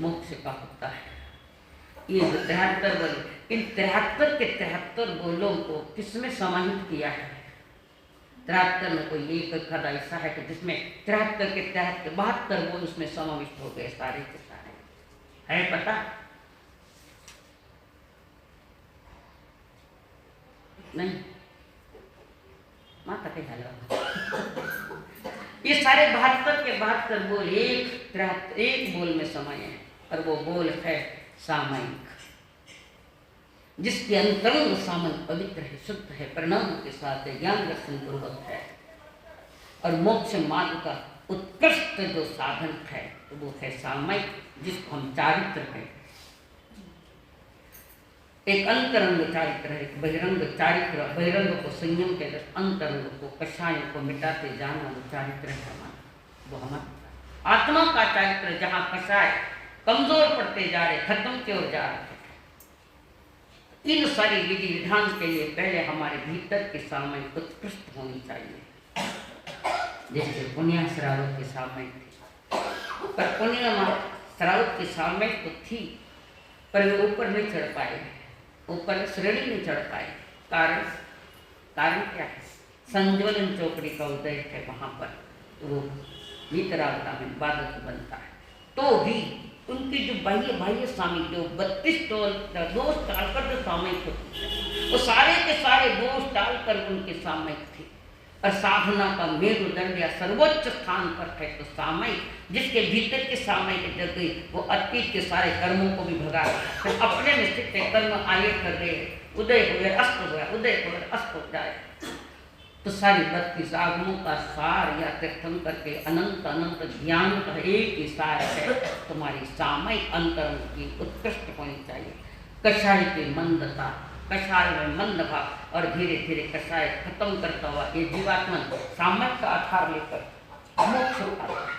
मोक्ष का होता है। ये 73 बोल, इन 73 के 73 बोलों को किसमें समाहित किया है? 73 में कोई एक खदा ऐसा है कि जिसमें 73 के 72 बोल उसमें समाविष्ट हो गए, सारे के सारे। है पता? नहीं माता के ये सारे 72 के 72 बोल एक बोल में समाये हैं और वो बोल है सामयिक, जिसके अंतरंग सामन पवित्र है, शुद्ध है, परिणाम के साथ ज्ञान दर्शन पूर्वक है और मोक्ष मार्ग का उत्कृष्ट जो साधन है तो वो है सामयिक, जिसको हम चारित्र कहते हैं। एक अंतरंग चारित्र है, एक बहिरंग चारित्र। बहिरंग को संयम के अंतरंग को कषाय को मिटाते जाना वो चारित्र है हमारा। वो हमारा आत्मा का चारित्र, जहाँ कषाय कमजोर पड़ते जा रहे, खत्म की ओर जा रहे। इन सारी विधि विधान के लिए पहले हमारे भीतर की सामयिक उत्कृष्ट होनी चाहिए। जैसे पुण्य श्रावक की सामयिक थी, पर पुण्य श्रावक की सामयिक तो थी पर वे ऊपर नहीं चढ़ पाए, ऊपर श्रेणी नहीं चढ़ पाए। कारण क्या है? संज्वलन चौकड़ी का उदय है वहाँ पर, तो वो नीतरावता में बाधक बनता है। तो भी उनकी जो बाह्य सामयिक जो 32 दोष टालकर जो सामयिक होती है, वो सारे के सारे दोष टालकर उनके सामयिक थी। और साधना का मेरुदंड या सर्वोच्च स्थान पर है तो सामयिक, जिसके भीतर के सामयिक जग गई वो अतीत के सारे कर्मों को भी भगा, फिर अपने में स्थित कर्म आगे कर रहे, उदय हो गया अस्त हो गया, उदय हो गया अस्त हो जाए। तो सारी 32 आगमों का सार या तीर्थम करके अनंत अनंत ज्ञान का एक ही सार है। तुम्हारी सामयिक अंतरंग की उत्कृष्ट होनी चाहिए। कषाय की मंदता, कषाय में मंद भाव और धीरे धीरे कषाय खत्म करता हुआ ये जीवात्मा सामयिक का आधार लेकर मोक्ष पाता है।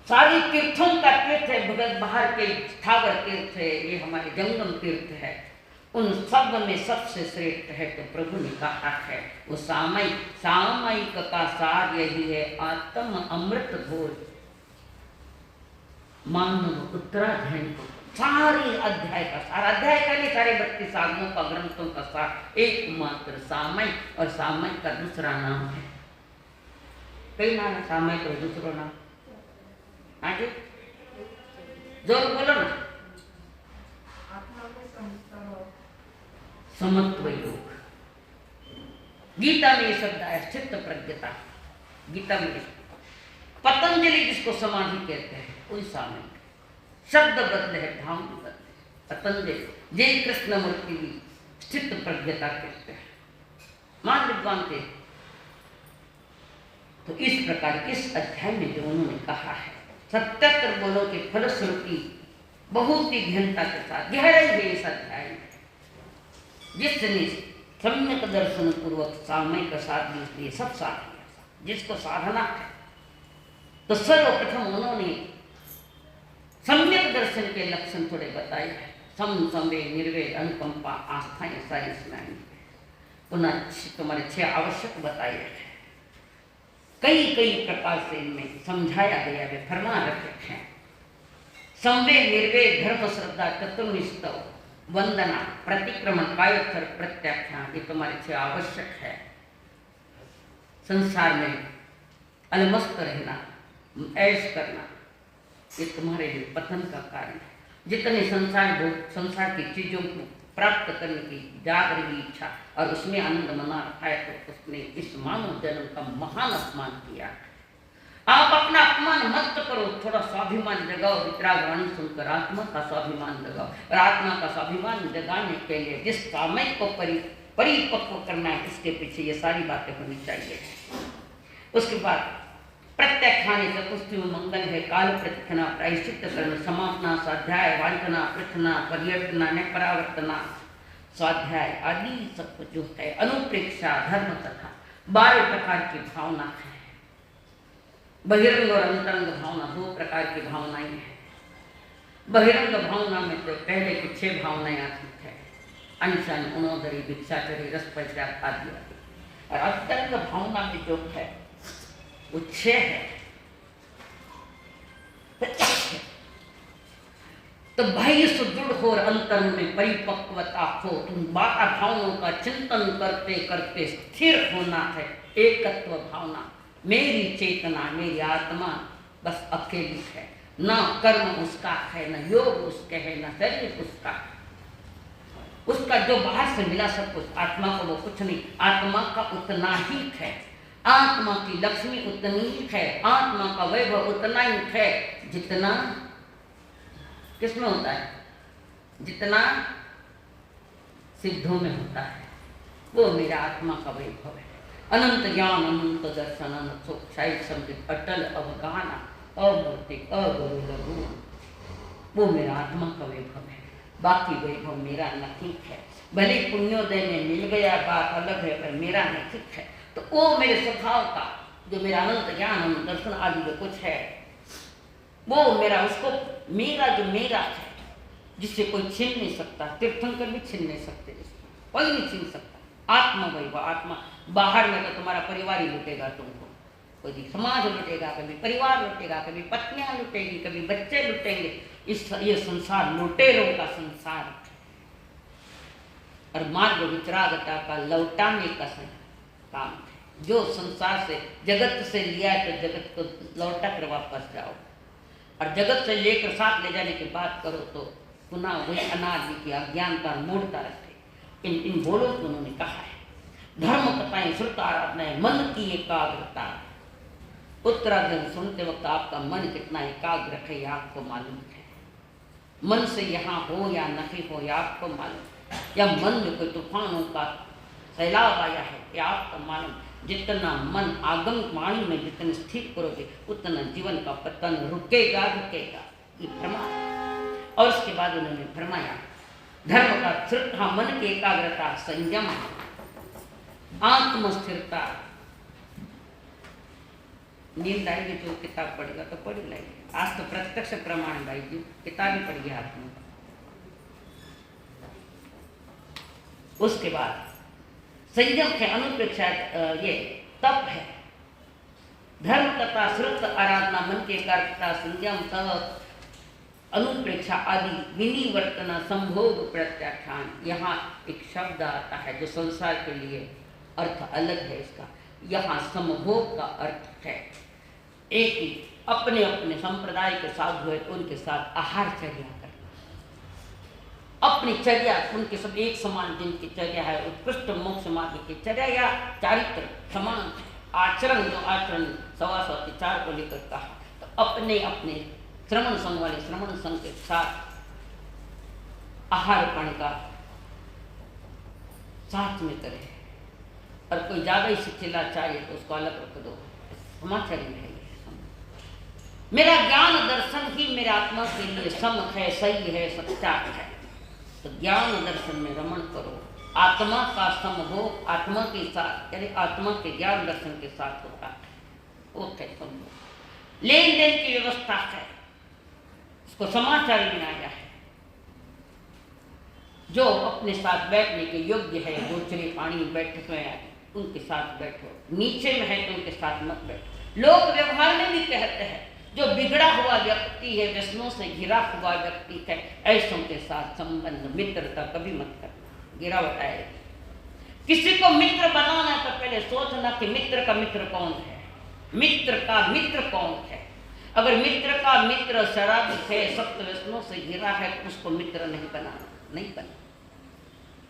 सारी तीर्थों का तीर्थ है, भगत बाहर के स्थावर तीर्थ है, ये हमारे जंगम तीर्थ है, उन सब में सबसे श्रेष्ठ है तो प्रभु ने कहा है वो सामयिक का सार यही है। आत्म अमृत घोर मानव उत्तराध्याय को सारे अध्याय का सार, अध्याय का नहीं, सारे 32 आगमों का ग्रंथों का सार एकमात्र सामयिक। और सामयिक का दूसरा नाम है, कई नाम है सामयिक का दूसरा नाम। आगे जोर बोलो ना। समत्व योग। गीता में ये शब्द आया चित्त प्रज्ञता। गीता में पतंजलि जिसको समाधि कहते हैं वही सामने शब्द बदले है, भाव बदले। पतंजलि जय कृष्णमूर्ति भी स्थित प्रज्ञता कहते हैं, मान विद्वान थे। तो इस प्रकार इस अध्याय में जो उन्होंने कहा है 77 गुणों के फलस्वरूपी बहुत ही गहनता के साथ गहराई है इस अध्याय में। जिसने सम्यक दर्शन पूर्वक सामयिक साधना लिए सब साधना, जिसको साधना है तो सर्वप्रथम उन्होंने सम्यक दर्शन के लक्षण थोड़े बताए हैं। सम, संवेग, निर्वेद, अनुकंपा, आस्था, ये सारी स्नायु पुनः तुम्हारे 6 आवश्यक बताए हैं। कई कई प्रकार से इनमें समझाया गया है, फरमा रखे हैं। संवेग, निर्वेद, धर्म, श्रद्धा, चतुर्निष्ठव, वंदना, प्रतिक्रमण, कायोत्तर, प्रत्याख्यान, ये तुम्हारे 6 आवश्यक है। संसार में अलमस्त रहना, ऐश करना, ये तुम्हारे लिए पतन का कारण है। जितने संसार की चीजों को प्राप्त करने की जाग रही इच्छा और उसमें आनंद मना रखा है, तो उसने इस मानव जन्म का महान अपमान किया। आप अपना अपमान मत करो, थोड़ा स्वाभिमान जगाओ। वितराग वाणी सुनकर आत्मा का स्वाभिमान जगाओ, और आत्मा का स्वाभिमान जगाने के लिए जिस सामयिक को परिपक्व करना है, इसके पीछे ये सारी बातें होनी चाहिए। उसके बाद प्रत्याख्यान चतुष्टय मंगल है, काल प्रतिखना, प्रायश्चित करना, समापना, स्वाध्याय, वांछना, प्रथना, पर्यटना, परावर्तना, स्वाध्याय आदि सब जो है, अनुप्रेक्षा, धर्म तथा 12 प्रकार की भावना है। बहिरंग और अंतरंग भावना 2 प्रकार की भावनाएं हैं। बहिरंग भावना में तो पहले की 6 भावनाएं आती है, अनशन, उनोदरी, भिक्षाचरी, रस परित्याग आदि आदि। और अंतरंग भावना में जो है वो 6 है। तो बाह्य सुदृढ़ हो और अंतर में परिपक्वता हो। तुम बाह्य भावनाओं का चिंतन करते करते स्थिर होना है। एकत्व भावना, मेरी चेतना, मेरी आत्मा बस अकेली है, न कर्म उसका है, न योग उसके है, न शरीर उसका है। उसका जो बाहर से मिला सब कुछ, आत्मा को वो कुछ नहीं। आत्मा का उतना ही है, आत्मा की लक्ष्मी उतनी ही है, आत्मा का वैभव उतना ही है जितना किसमें होता है, जितना सिद्धों में होता है। वो मेरा आत्मा का वैभव है। अनंत ज्ञान, अनंत दर्शन, अनंत सुख, शाही समृद्ध, अटल अवगाहना, अमूर्तिक, अगुरु लघु, वो मेरा आत्मा का वैभव है। बाकी वैभव मेरा नहीं है। भले पुण्योदय में मिल गया, बात अलग है, पर मेरा नहीं है। तो वो मेरे स्वभाव का जो मेरा अनंत ज्ञान, अनंत दर्शन आदि जो कुछ है, वो मेरा, उसको मेरा जो मेरा है, जिससे कोई छीन नहीं सकता। तीर्थंकर भी छीन नहीं सकते, कोई नहीं छीन सकता। आत्मा वैभव, आत्मा बाहर में तो तुम्हारा परिवार ही लुटेगा तुमको, कभी समाज लुटेगा, कभी परिवार लुटेगा, कभी पत्नियां लुटेगी, कभी बच्चे लुटेंगे। ये संसार लुटेरों का संसार है। और मार्ग वितरागता का लौटाने का काम है। जो संसार से, जगत से लिया है तो जगत को लौटा कर वापस जाओ, और जगत से लेकर साथ ले जाने की बात करो तो पुनः वही अनादि की अज्ञानता मूढ़ता रखे। इन बोलों को उन्होंने कहा है। धर्म कथाएं, श्रुत आराधनाएं, मन की एकाग्रता। उत्तरार्ध सुनते वक्त आपका मन कितना एकाग्र है ये आपको मालूम है। मन से यहाँ हो या नहीं हो ये आपको मालूम, या मन में कोई तूफानों का सैलाब आया है ये आपको मालूम। जितना मन आगम वाणी में जितने स्थिर करोगे उतना जीवन का पतन रुकेगा रुकेगा, ये फरमाया। और उसके बाद उन्होंने फरमाया धर्म का श्रद्धा, मन की एकाग्रता, संयम, आत्म स्थिरता। नींद आएगी तो किताब पढ़ेगा तो पढ़ लेंगे। आज तो प्रत्यक्ष प्रमाण भाई जी, किताब ही पढ़ गया हाथ में। उसके बाद संयम है, अनुप्रेक्षा, ये तप है। धर्म तथा श्रुत आराधना, मन की एकाग्रता, संयम, तप, अनुप्रेक्षा आदि, विनिवर्तना, संभोग, प्रत्याख्यान। यहाँ एक शब्द आता है जो संसार के लिए अर्थ अलग है इसका। यहाँ समभोग का अर्थ है एक ही अपने अपने संप्रदाय के साधु है तो उनके साथ आहारचर्या करना। अपनी चर्या, उनके सब एक समान जिनकी चर्या है, उत्कृष्ट मोक्ष मार्ग की चर्या या चारित्र समान आचरण, जो आचरण सवास्वाचार को लेकर कहा, तो अपने अपने श्रवण संघ वाले श्रवण संघ के साथ आहार पानी का साथ में करे। और कोई ज्यादा ही शिथिला चाहिए तो उसको अलग रख दो, समाचारी है। मेरा ज्ञान दर्शन ही मेरे आत्मा के लिए सम है, सही है, सच्चा है। तो ज्ञान दर्शन में रमण करो। आत्मा का समभोग आत्मा के साथ, यानी आत्मा के ज्ञान दर्शन के साथ होता है, वो है समभोग। लेन देन की व्यवस्था है, उसको समाचार में आया है। जो अपने साथ बैठने के योग्य है, गोचरे पानी बैठक में उनके साथ बैठो, नीचे में है तो उनके साथ मत बैठो। लोग व्यवहार में भी कहते हैं जो बिगड़ा हुआ व्यक्ति है, व्यसनों से घिरा हुआ व्यक्ति है, ऐसों के साथ संबंध मित्रता कभी मत करना, गिरावट आएगी। किसी को मित्र बनाना तो पहले सोचना कि मित्र का मित्र कौन है, मित्र का मित्र कौन है। अगर मित्र का मित्र शराबी है, सप्त व्यसनों से घिरा है, तो उसको मित्र नहीं बनाना, नहीं बना।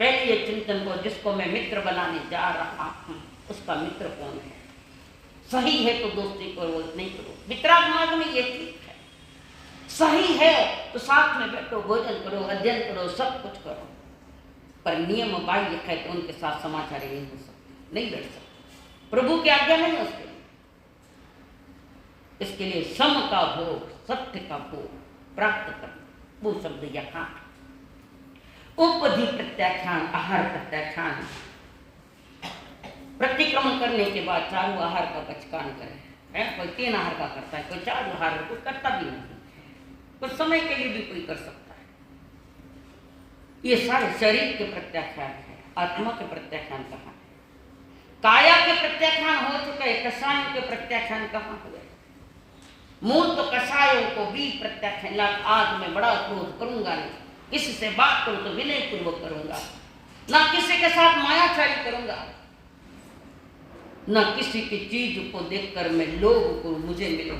पहले ये चिंतन को, जिसको मैं मित्र बनाने जा रहा हूँ उसका मित्र कौन है, सही है तो दोस्ती करो, नहीं करो। वितराग मार्ग में ये ठीक है, सही है तो साथ में बैठो, भोजन करो, अध्ययन करो, सब कुछ करो। पर नियम बाह्य है तो उनके साथ समाचारी नहीं हो सकते, नहीं बैठ सकते, प्रभु की आज्ञा नहीं उसके लिए। इसके लिए सम का भोग, सत्य का भोग प्राप्त कर, वो शब्द यहाँ। उपधि प्रत्याख्यान, आहार प्रत्याख्यान, प्रतिक्रमण करने के बाद चारों आहार का बचकान करे है। कोई 3 आहार का करता है, कोई 4 आहार, कोई करता भी नहीं, कुछ समय के लिए भी कोई कर सकता है। ये सारे शरीर के प्रत्याख्यान है, आत्मा के प्रत्याख्यान कहाँ है? काया के प्रत्याख्यान हो चुके, कषायों के प्रत्याख्यान कहाँ हुए? मूल तो कषायों को भी प्रत्याख्यान, आज मैं बड़ा क्रोध करूंगा नहीं, किसी से बात करूं तो विनय पूर्वक करूंगा, ना किसी के साथ मायाचारी करूंगा, ना किसी की चीज को देखकर मैं लोग को मुझे मिले।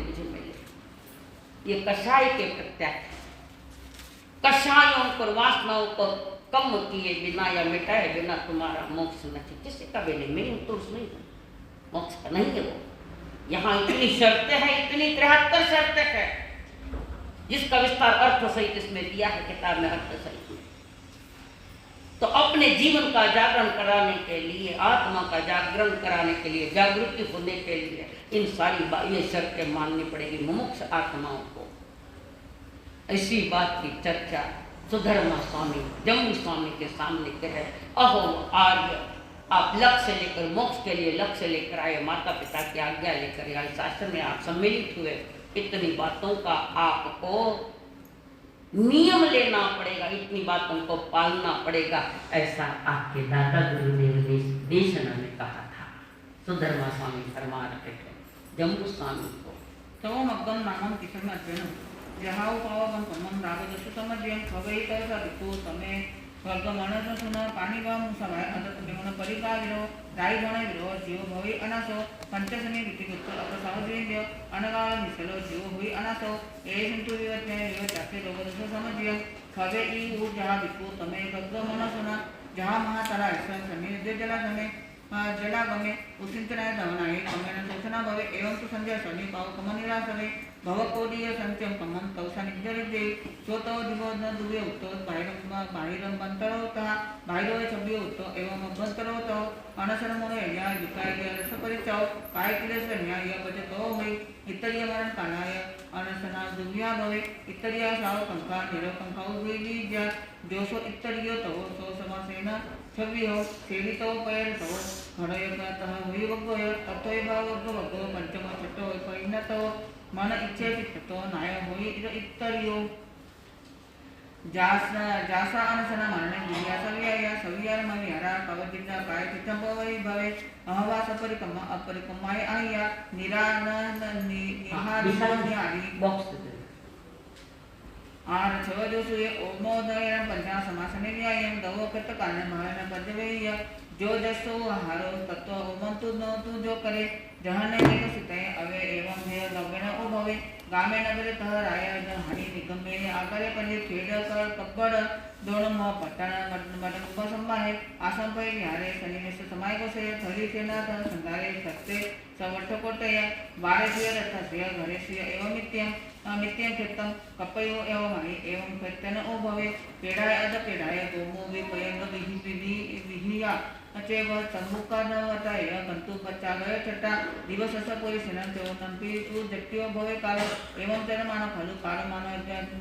ये कषाय के प्रत्याख्यान, कषायों पर वासनाओं को कम किए बिना या मिटाए बिना तुम्हारा मोक्ष नहीं। किसी का भी नहीं, मेरी तो नहीं, मोक्ष का नहीं है वो। यहाँ इतनी शर्तें हैं, इतनी 73 शर्तें हैं, जिसका विस्तार अर्थ सहित इसमें दिया है किताब में, अर्थ सहित। तो अपने जीवन का जागरण कराने के लिए, आत्मा का जागरण कराने के लिए, जागृति होने के लिए इन सारी ये शर्तें माननी पड़ेगी मुमुक्ष आत्माओं को। इसी बात की चर्चा सुधर्मा स्वामी जम्मू स्वामी के सामने कहे। अहो आर्य, आप लक्ष्य लेकर, मोक्ष के लिए लक्ष्य लेकर आए, माता पिता की आज्ञा लेकर आए, शास्त्र में आप सम्मिलित हुए, इतनी बातों का आपको नियम लेना पड़ेगा, इतनी बातों को पालना पड़ेगा, ऐसा आपके दादा गुरु ने देशना में कहा था। सुधर्मा स्वामी फरमा रहे थे जम्बू स्वामी को। तो मग्गम नामम किसम अध्ययन जहां पावगम कमम रागदसु समज्ञं भवेत सदितो तमे स्वर्ग मणस सुन पानी वा मुसवाय अदत देवन परिकाविरो राई गणे विरो जीव भवे अनासो पंचसमी वितिगुत्तो अपसावद्वेन्द्य अनगाल मिसलो जीव हुई अनासो ए सिंतु विवत्ने विवत्ते रोगदसु समज्ञं भवे ई ऊ जहां विको तमे स्वर्ग मणस सुन जहां महातरा ऐसा सन्निधि जला गमे जलागमे उसिंतनाय धवनाय कमेन शोषणा भवे एवं तो संजय शनि पाव कमनिरासने भवकोदीय संत्यम कमम तवसा निजरिदे सोतो दिवोदन दुवे उत्तो बाहिरम बंतरोतः बाहिरोय छब्य उत्तो एवं अभ्यंतरोतो अनशन मोनो या विकाय रस परिचाओ काय क्लेश न्याय बचतो होई इतरिय मरण कालाय अनशना दुव्या भवे इतरिय साव कंका निरकंकाउ द्विजा जोशो इतरियो तवो सो समासेन छव्यो सेवितो पैर तवो घड़य प्रातः हुई वग्गोय ततोय भावग्गो वग्गो पंचम छटो पैनतो मन इच्छे चित्तो नाय हुई इतरियो जासा अनशना मरणे गिरिया सव्याया सव्यार मविहरा कवचिता काय चित्तम भवे भवे अहवा सपरिकम अपरिकमाय आया निरान निहारी बॉक्स छवदोषु ओमोदयं पंचा समासने व्यायम दवो कृत काने भावना पदवेय जो जसो हारो तत्व ओमंतु न तु जो करे जहने एक सिते अवे एवं हे नवेन उभवे गामे नगरे तह राय हरि निगमे आगरे परि खेड कर कब्बड़ दोण म पटण मटन को संभाहे आसम पे विहारे सन्निवेश समाय को से थली सेना तह संधारे सत्ते सवठ कोटय वारे सिय रथ सिय घरे सिय एवं मित्यं कृतं कपयो एवं हरि एवं प्रत्यन उभवे पेड़ाय अद पेड़ाय गोमो विपयंग विहिया अचेव सम्मुखानवताय कंतु बच्चा गय छटा दिवस अस पोरी सेनन तेव नंपी तु जट्टियो भवे काल एवं तेन मान फलु काल मान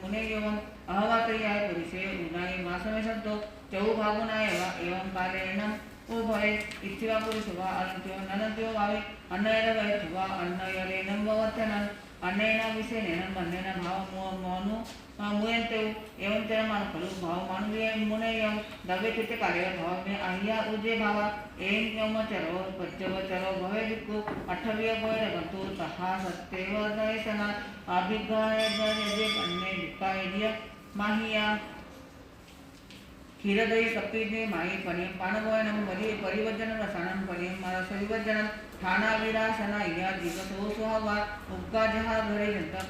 मुने एवं अहवातयाय पुरुषे उनाय मासमे संतो चौ भागुनाय एवं कालेन ओ भवे इच्छा पुरुषवा अनंत्यो ननंत्यो भावे अन्नयर गय थवा अन्नयरेनं भवत्यनं अन्नेन विषयेन मन्नेन भाव मोनु मुयंते एवं तेन मान फलु भाव मानवीय मुनेयं दवे चित्त कार्य भाव में आहिया उजे भावा एं यम चरो पज्जव चरो भवे विक्कु अठव्य भवे रगंतु तहा सत्यव दयसना अभिगाय दये अन्ने विकाय दिया माहिया क्षीरदयी कपिदे माई पनियम पानगोयनम परिवज्जन रसायनम पनियम रसविवज्जनम थाना विरासना इया दिवसो सुहावा उग्गा जहा घरे जनता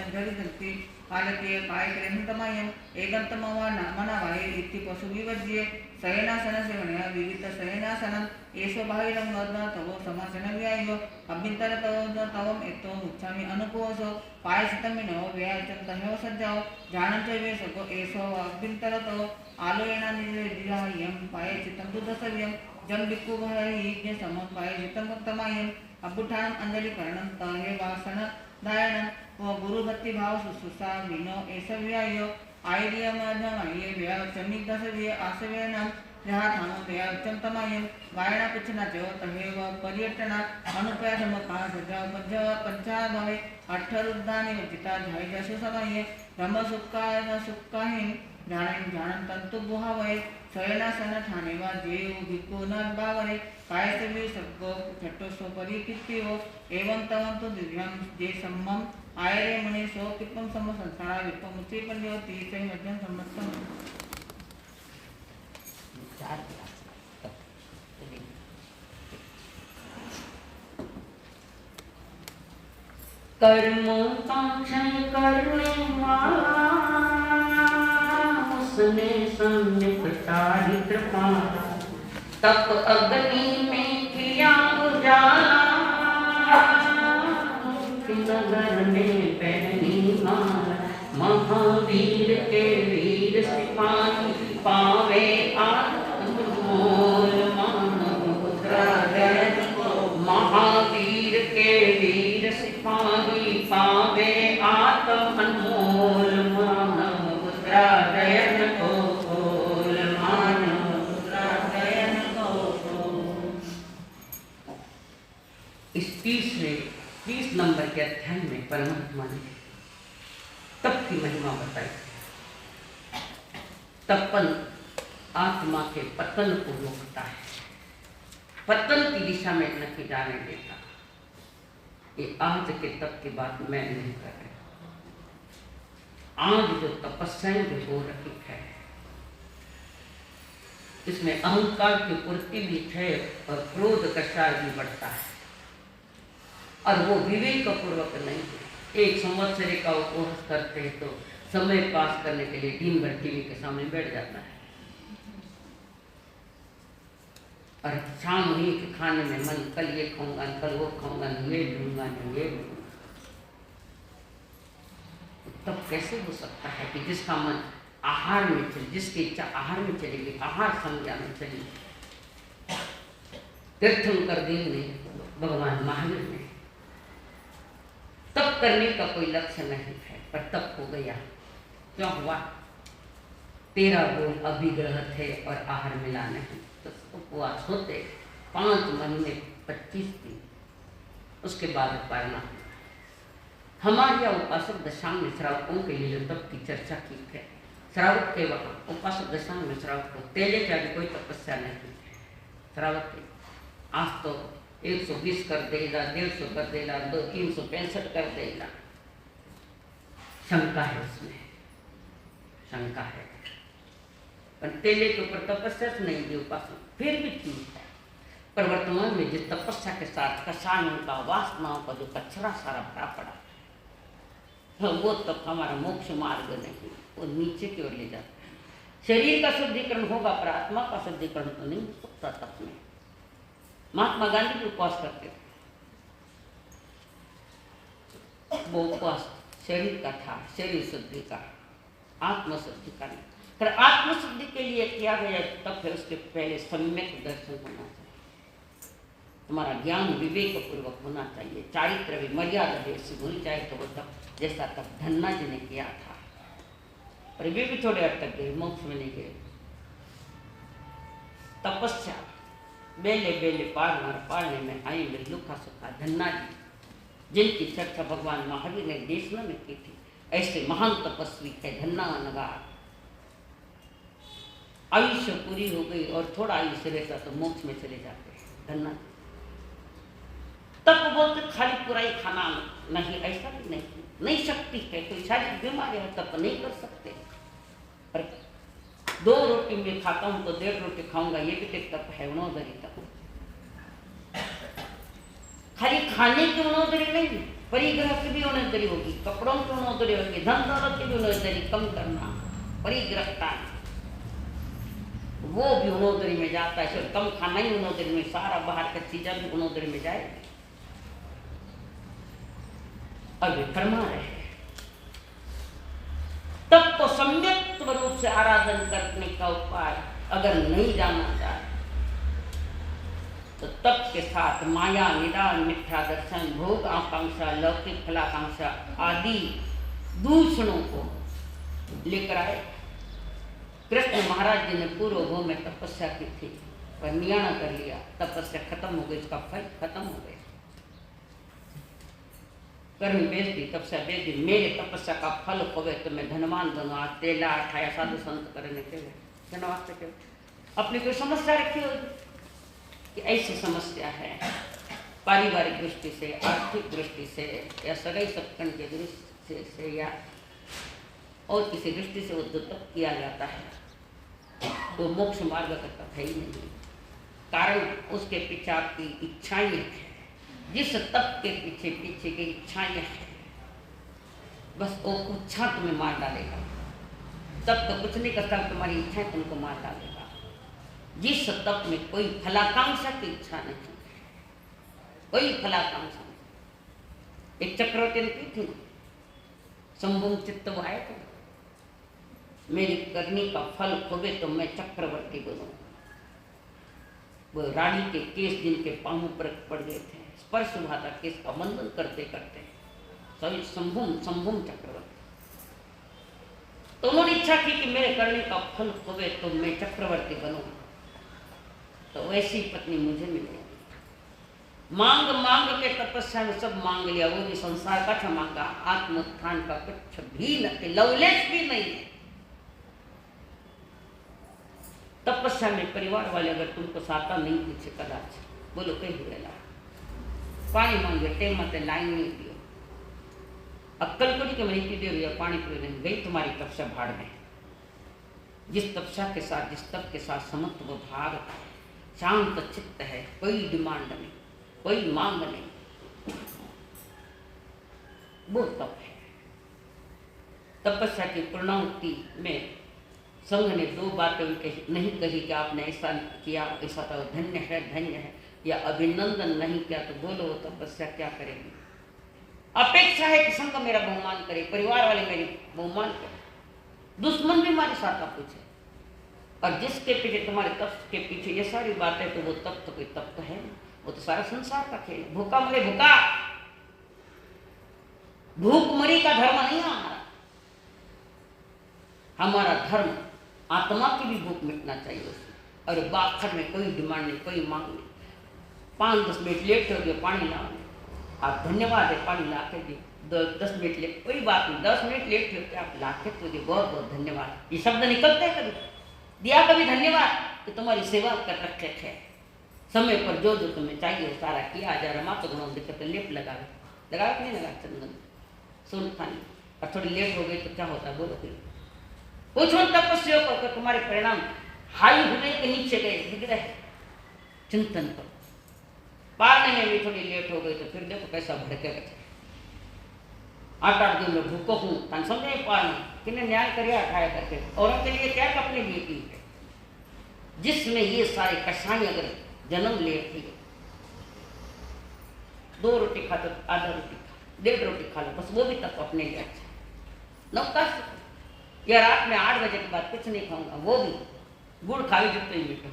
घरे जनती कालके काय क्रेन्तमयम एकंतमवा नामना वाये इति पशु विवज्य शयनासन सेवनया विविध शयनासनम एषो बाहिरं वदन तवो समासन व्यायो अभ्यंतर तवम एतो मुच्छामि अनुकोसो पायसितमिनो व्यायचं तहेव सज्जाओ जानंच वे सको एषो अभ्यंतर तव आलोयना निदिरायं पायचितं दुदसव्यं जम बिक्कु भयज्ञ समं पायचितं उत्तमायं अबुठान अंजलि करणं तहे वासन दायनं व गुरु भक्ति भाव सुसुसा विनो ऐसव्यायो आयरियम आये व्या चमिक दसव्य आसव्यनम जहा थानो व्या चंतमायं गायना पुछना जो तहे व पर्यटना अनुपया समका सजा पंचा भवे अठरुद्धानि वचिता झाय जसु समय धम्म सुक्काहिं जानन तंतु बुहावय शयनासन ठानेवा जेव भिक्को न बावरे कायसवी सग्गो छट्टो परिकीर्तियो एवं तवंतु दिव्यं जे सम्मम आयरे मने सो किपम सम संसार विपम उच्चे पंडियो तीसे मध्यम समस्तम कर्मों का क्षय करने वाला उसने संनिपटा कृपा तप अग्नि में किया उजाला नगर में पहनी माला महावीर के वीर सिपाही पावे आत्मोल मानव मुद्रा जय महावीर के वीर सिपाही पावे आत्म अनमोल मानव मुद्रा जयन को बोल मानव मुद्रा जयन को। इस 30 नंबर के अध्याय में परमात्मा ने तप की महिमा बताई। तपन आत्मा के पतन को रोकता है, पतन की दिशा में नहीं जाने देता। ये आज के तप की बात मैं नहीं कर रही। आज जो तपस्याएं जो हो रही है इसमें अहंकार की पूर्ति भी है और क्रोध कषाय भी बढ़ता है और वो विवेक पूर्वक नहीं है। एक संवत्सरी का उपवास करते हैं तो समय पास करने के लिए दिन भर टीवी के सामने बैठ जाता है और शाम हुई कि खाने में मन कल ये खाऊंगा कल वो खाऊंगा ये लूंगा ये लूंगा। तब कैसे हो सकता है कि जिसका मन आहार में चले, जिसकी इच्छा आहार में चलेगी, आहार संज्ञा में चलेगी। तीर्थंकर देव ने भगवान महावीर ने तप करने का कोई लक्ष्य नहीं है पर तप हो गया। क्यों हुआ? 13 बोल अभिग्रह थे और आहार मिला नहीं, तो उपवास होते 5 महीने 25 दिन, उसके बाद पालना। हमारे यहाँ उपासक दशा में श्रावकों के लिए तप की चर्चा की है। श्रावक के वहाँ उपासक दशा में श्रावक को तेले के आगे कोई तपस्या नहीं। श्रावक के आज तो 120 कर देगा, 150 कर देगा, 365 कर देगा, शंका है उसमें। शंका है। पर तेले के ऊपर तपस्या से नहीं दी उपासना, फिर भी ठीक है। पर वर्तमान में जिस तपस्या के साथ कषायों का, वासनाओं का जो कचरा सारा भरा पड़ा है, वो तप हमारा मोक्ष मार्ग नहीं, वो नीचे की ओर ले जाता है। शरीर का शुद्धिकरण होगा पर आत्मा का शुद्धिकरण तो नहीं हो सकता तप में। महात्मा गांधी भी उपवास करते थे, वो उपवास शरीर का था, शरीर शुद्धि का, आत्मशुद्धि का नहीं। फिर आत्मशुद्धि के लिए किया गया तप है, उसके पहले सम्यक दर्शन होना चाहिए, तुम्हारा ज्ञान विवेक पूर्वक होना चाहिए, चारित्र भी मर्यादा जैसी होनी चाहिए। तो वो तप जैसा तप धन्ना जी ने किया था, पर वे भी थोड़े हद तक गए, मोक्ष में नहीं गए। तपस्या बेले बेले पालने में आई में लुका सुखा धन्ना जी, जिनकी चर्चा भगवान महावीर ने देशना में की थी, ऐसे महान तपस्वी है धन्ना नगार। आयुष्य पूरी हो गई और थोड़ा आयुष्य रहता तो मोक्ष में चले जाते हैं धन्ना। तब बोलते खाली पूरा ही खाना नहीं, ऐसा भी नहीं शक्ति है, कोई शारीरिक बीमारी है तब नहीं कर सकते। पर 2 रोटी में खाता हूं तो 1.5 रोटी खाऊंगा, ये भी एक तप है, उणोदरी तप। खाली खाने की उणोदरी नहीं, परिग्रह की भी उणोदरी होगी, कपड़ों की उणोदरी होगी, धन दौलत की भी उणोदरी कम करना, परिग्रहता वो भी उणोदरी में जाता है। सिर्फ कम खाना ही उणोदरी में, सारा बाहर का चीज़ा भी उणोदरी में जाएगी। अब वे फरमा रहे हैं तब तो सम्यक रूप से आराधन करने का उपाय अगर नहीं जाना जाए तो तप के साथ माया, निदान, मिथ्या दर्शन, भोग आकांक्षा, लौकिक फलाकांक्षा आदि दूषणों को लेकर आए। कृष्ण महाराज जी ने पूर्व भूमि में तपस्या की थी, पर नियाणा कर लिया, तपस्या खत्म हो गई, इसका फल खत्म हो गया। कर्म बेच दी, तपस्या बेच दी, मेरे तपस्या का फल होवे तो मैं धनवान बनूँ। आज तेला अठाया साधु संत करने के धन्यवाद के अपनी कोई समस्या रखी होगी कि ऐसी समस्या है, पारिवारिक दृष्टि से, आर्थिक दृष्टि से, या सगाई सत्कर्म की दृष्टि से, या और किसी दृष्टि से वो जो तप किया जाता है वो मोक्ष मार्ग का तप है ही नहीं। कारण उसके पीछे आपकी इच्छाएं हैं, जिस तप के पीछे की इच्छाएं हैं, बस वो इच्छा तुम्हें मार डालेगा। तप तो कुछ नहीं करता, तुम्हारी इच्छाएं तुमको मार डालेगा। जिस तप में कोई फलाकांक्षा की इच्छा नहीं, कोई फलाकांक्षा नहीं। एक चक्रवर्ती ने की थी, संभुम चित्त वो आए थे, मेरी करनी का फल खोवे तो मैं चक्रवर्ती बनूं। वो रानी के केस जिनके पांव पर पड़ गए थे, स्पर्श हुआ था केस का, बंधन करते करते सभी संभुम चक्रवर्ती। तो उन्होंने इच्छा की कि मेरे करने का फल खोवे तो मैं चक्रवर्ती बनूं, तो वैसी पत्नी मुझे मिलेगी। मांग के तपस्या में सब मांग लिया, वो भी संसार का था मांगा, आत्मोत्थान का कुछ भी नहीं, लवलेश भी नहीं है। तपस्या में परिवार वाले अगर तुमको साता नहीं पूछे कदाच, बोलो कहीं हुएला पानी मांगे टेम मत लाइन नहीं दियो, अक्कल को के मनी पी दे पानी पी नहीं गई तुम्हारी तपस्या भाड़ में। जिस तपस्या के साथ, जिस तप के साथ समत्व वो भाग शांत चित्त है, कोई डिमांड नहीं, कोई मांग नहीं, वो तप है। तपस्या की पूर्णाहुति में संघ ने 2 बातें उनके नहीं कही कि आपने ऐसा किया, ऐसा तो धन्य है, या अभिनंदन नहीं किया तो बोलो वो तपस्या क्या करेगी। अपेक्षा है कि संघ मेरा बहुमान करे, परिवार वाले मेरी बहुमान करे, दुश्मन भी हमारी साथ पूछे। और जिसके पीछे, तुम्हारे तप के पीछे ये सारी बातें, तो वो तप तो कोई तप तो है ना, वो तो सारा संसार का खेल। भूखा मरे भूखा, भूख मरी का धर्म नहीं है हमारा धर्म आत्मा की भी भूख मिटना चाहिए उसमें। और बाखर में कोई डिमांड नहीं, कोई मांग नहीं। 5-10 मिनट लेट हो गए पानी लाओ, आप धन्यवाद है पानी ला के दी, 10 मिनट लेट कोई बात नहीं, 10 मिनट लेट हो आप ला के तो बहुत बहुत धन्यवाद, ये शब्द निकलते हैं कभी, दिया कभी धन्यवाद कि तुम्हारी सेवा कर रखे थे, समय पर जो तुम्हें चाहिए वो सारा किया जा रहा। माँ तो गुणों दिक्कत लेप लगा कि नहीं लगा चंदन सोन खानी, और थोड़ी लेट हो गई तो क्या होता है बोलो फिर, पूछो तपस्या को तुम्हारे परिणाम हाई हुए कि नीचे गए, दिख रहे? चिंतन करो। पालने में भी थोड़ी लेट हो गई तो फिर देखो कैसा भड़के बचे। 8-8 दिन में भूखो हूँ तन समझे पानी किन्हें न्याय करिया खाया करके औरों के लिए क्या अपने लिए की है। जिसमें ये सारे कसाई अगर जन्म लेती 2 रोटी खा तो आधा रोटी खा, 1.5 रोटी खा लो, बस वो भी तक अपने लिए अच्छा। नौका या रात में 8 बजे के बाद कुछ नहीं खाऊंगा, वो भी गुड़ खावे जितने ही मीठा।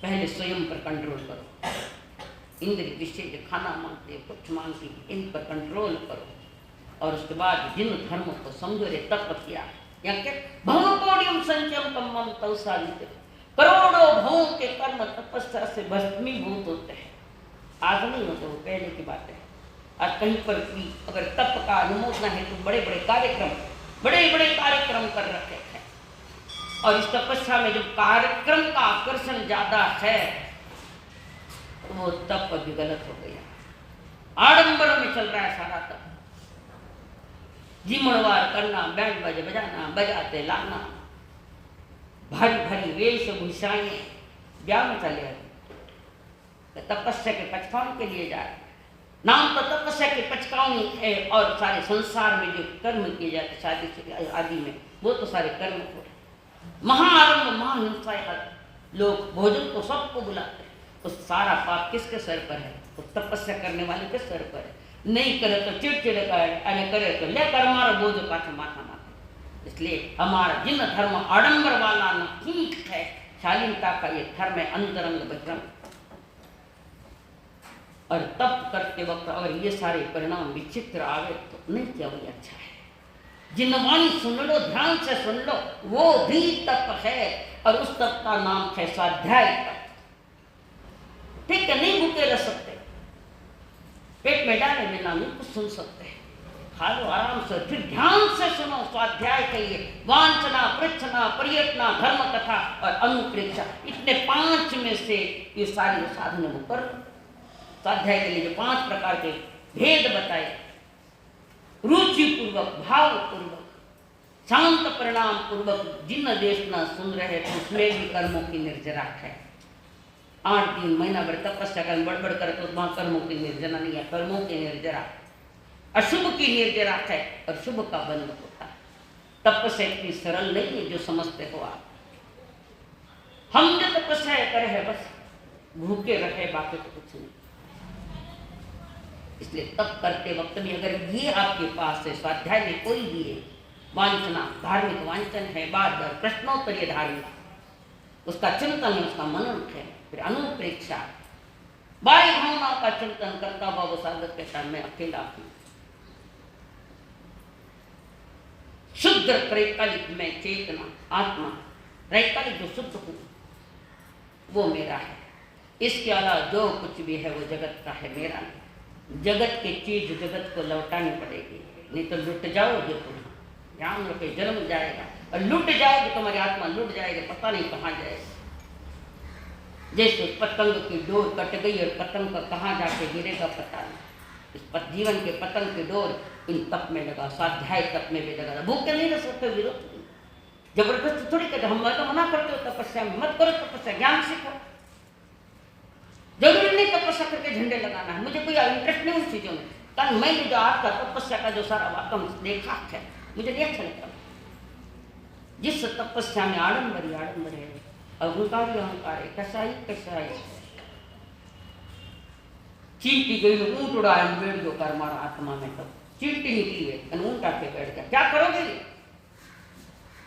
पहले स्वयं पर कंट्रोल करो। इंद्रिय विषय जो खाना मांगते कुछ मांगती इन पर कंट्रोल करो और उसके बाद जिन धर्मों को समझो रे तप किया या क्या भवकोटियम संचयम कम्मम तवसादित, करोड़ों भवों के कर्म तपस्या से भस्मीभूत होते हैं। आज नहीं होते, वो पहले की बात है। आज कहीं पर भी अगर तप का अनुमोदन है तो बड़े बड़े कार्यक्रम कर रखे हैं। और इस तपस्या में जो कार्यक्रम का आकर्षण ज्यादा है तो वो तप भी गलत हो गया। आडंबर में चल रहा है सारा तप, जीमणवार करना, बैंड बाजे बजाना, बजाते लाना, भारी भारी वेशभूषाएं ब्याह में चले आते। तपस्या के पचकाने के लिए जाए, नाम तो तपस्या के पचकानी है। और सारे संसार में जो कर्म किए जाते शादी आदि में वो तो सारे कर्म हो रहे। महाआरंभ महाहिंसा है, लोग भोजन को सबको बुलाते हैं, तो सारा पाप किसके सर पर है? तो तपस्या करने वाले के सर पर है। नहीं करे तो चिड़चिड़े करे तो ले कर मारो बोझ पाछा माथा माथा। इसलिए हमारा जिन धर्म आडंबर वाला न ठीक है, शालीनता का ये धर्म है अंतरंग बजरंग। और तप करते वक्त अगर ये सारे परिणाम विचित्र आवे तो नहीं क्या वही अच्छा है। जिन वाणी सुन लो, ध्यान से सुन लो, वो भी तप है और उस तप का नाम है स्वाध्याय तप। ठीक है, नहीं भूखे रह सकते, पेट में डाले बिना नहीं कुछ सुन सकते, खा लो आराम से, फिर ध्यान से सुनो। स्वाध्याय कहिए, वांछना, पृच्छना, प्रयत्ना, धर्म कथा और अनुप्रेक्षा, इतने 5 में से ये सारी साधन वो कर लो। स्वाध्याय के लिए जो 5 प्रकार के भेद बताए, रुचि पूर्वक, भाव पूर्वक, शांत परिणाम पूर्वक जिन देश न सुन रहे तो उसमें भी कर्मों की निर्जरा है। 8 दिन महीना भर तपस्या कर बड़बड़ करे तो वहां कर्मों की निर्जना नहीं है, कर्मों की निर्जरा, अशुभ की निर्जरा है और शुभ का बंध होता है। तपस्या इतनी सरल नहीं है जो समझते हो आप। हम जो तपस्या करे है बस भूखे रहे, बाकी तो कुछ नहीं। इसलिए तप करते वक्त भी अगर ये आपके पास है, स्वाध्याय में कोई भी है, वांछना, धार्मिक वांछन है, बार बार प्रश्नोत्तरीय धार्मिक, उसका चिंतन है, उसका मनन है, फिर अनुप्रेक्षा, बाह्य भावनाओं का चिंतन करता हुआ वो साधक के साथ में अकेला हूं, शुद्ध त्रैकालिक में चेतना आत्मा, त्रैकालिक जो शुद्ध हूं वो मेरा है। इसके अलावा जो कुछ भी है वो जगत का है, मेरा नहीं। जगत की चीज जगत को लौटानी पड़ेगी, नहीं तो लुट जाओगे पुनः, ध्यान रखे, जन्म जाएगा और लुट जाओगे, तुम्हारी आत्मा लुट जाएगी, पता नहीं कहाँ जाएगी। जैसे पतंग की डोर कट गई और पतंग का कहाँ जाके गिरेगा पता नहीं। इस जीवन के पतंग की डोर इन तप में लगा, स्वाध्याय तप में भी लगा। भूखे नहीं रह सकते, विरोध जबरदस्ती थोड़ी कहते, हम तो मना करते हो तपस्या में, मत करो तपस्या, ज्ञान सीखो। जरूरी नहीं तपस्या करके झंडे लगाना है, मुझे कोई इंटरेस्ट नहीं उन चीजों में, कारण मैंने जो आपका तपस्या का जो सारा वाकम देखा है मुझे नहीं अच्छा लगता। जिस तपस्या में आडंबर है, अहंकार है, कसाई चींटी गई ऊंट उड़ाया, बैठ जो कर मारा आत्मा में, तब चींटी निकली है, ऊंट आके बैठ गया, क्या करोगे?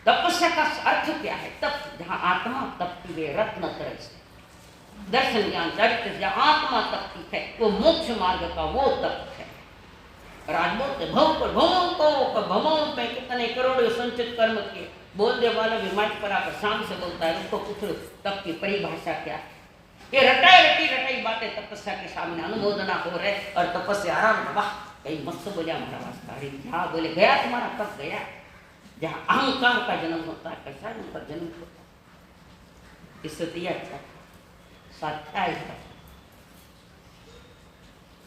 तपस्या का अर्थ क्या है? तप, जहां आत्मा तपती है रत्न तरह से, दर्शन ज्ञान चरित्र से आत्मा तपती है, वो मोक्ष मार्ग का वो तप है। राज बोलते भवों पे कितने करोड़ों संचित कर्म किए, बोलने वाला भी माइक पर आकर शाम से बोलता है, उसको पूछ लो तप की परिभाषा क्या है। ये रटाई बातें तपस्या के सामने अनुमोदना हो रहे और तपस्या आराम, वाह कहीं मस्त बोलिया हमारा वास्ता, अरे क्या बोले गया तुम्हारा तप गया। जहाँ अहंकार का जन्म होता है, कैसा उनका जन्म होता है, इससे दिया अच्छा स्वाध्याय तप,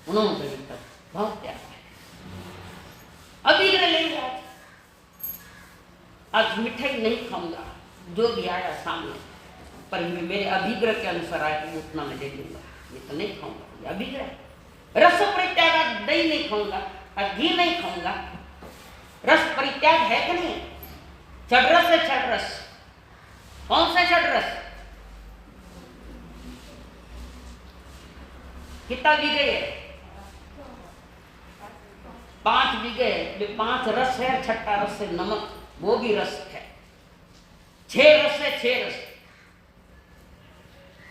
उन्होंने बहुत प्यारा है। अभी लेंगे आज आज मिठाई नहीं खाऊंगा, जो भी आया सामने, पर मेरे अभिग्रह के अनुसार आया तो उतना मैं दे दूंगा, ये तो नहीं खाऊंगा, ये अभिग्रह। रस परित्याग, दही नहीं खाऊंगा, घी नहीं खाऊंगा, रस परित्याग है कि नहीं? षड्रस है, षड्रस। कौन सा षड्रस? कितना बीघे है? 5 बीघे। 5 रस है, छठा रस है नमक, वो भी रस है। 6 रस है, 6 रस।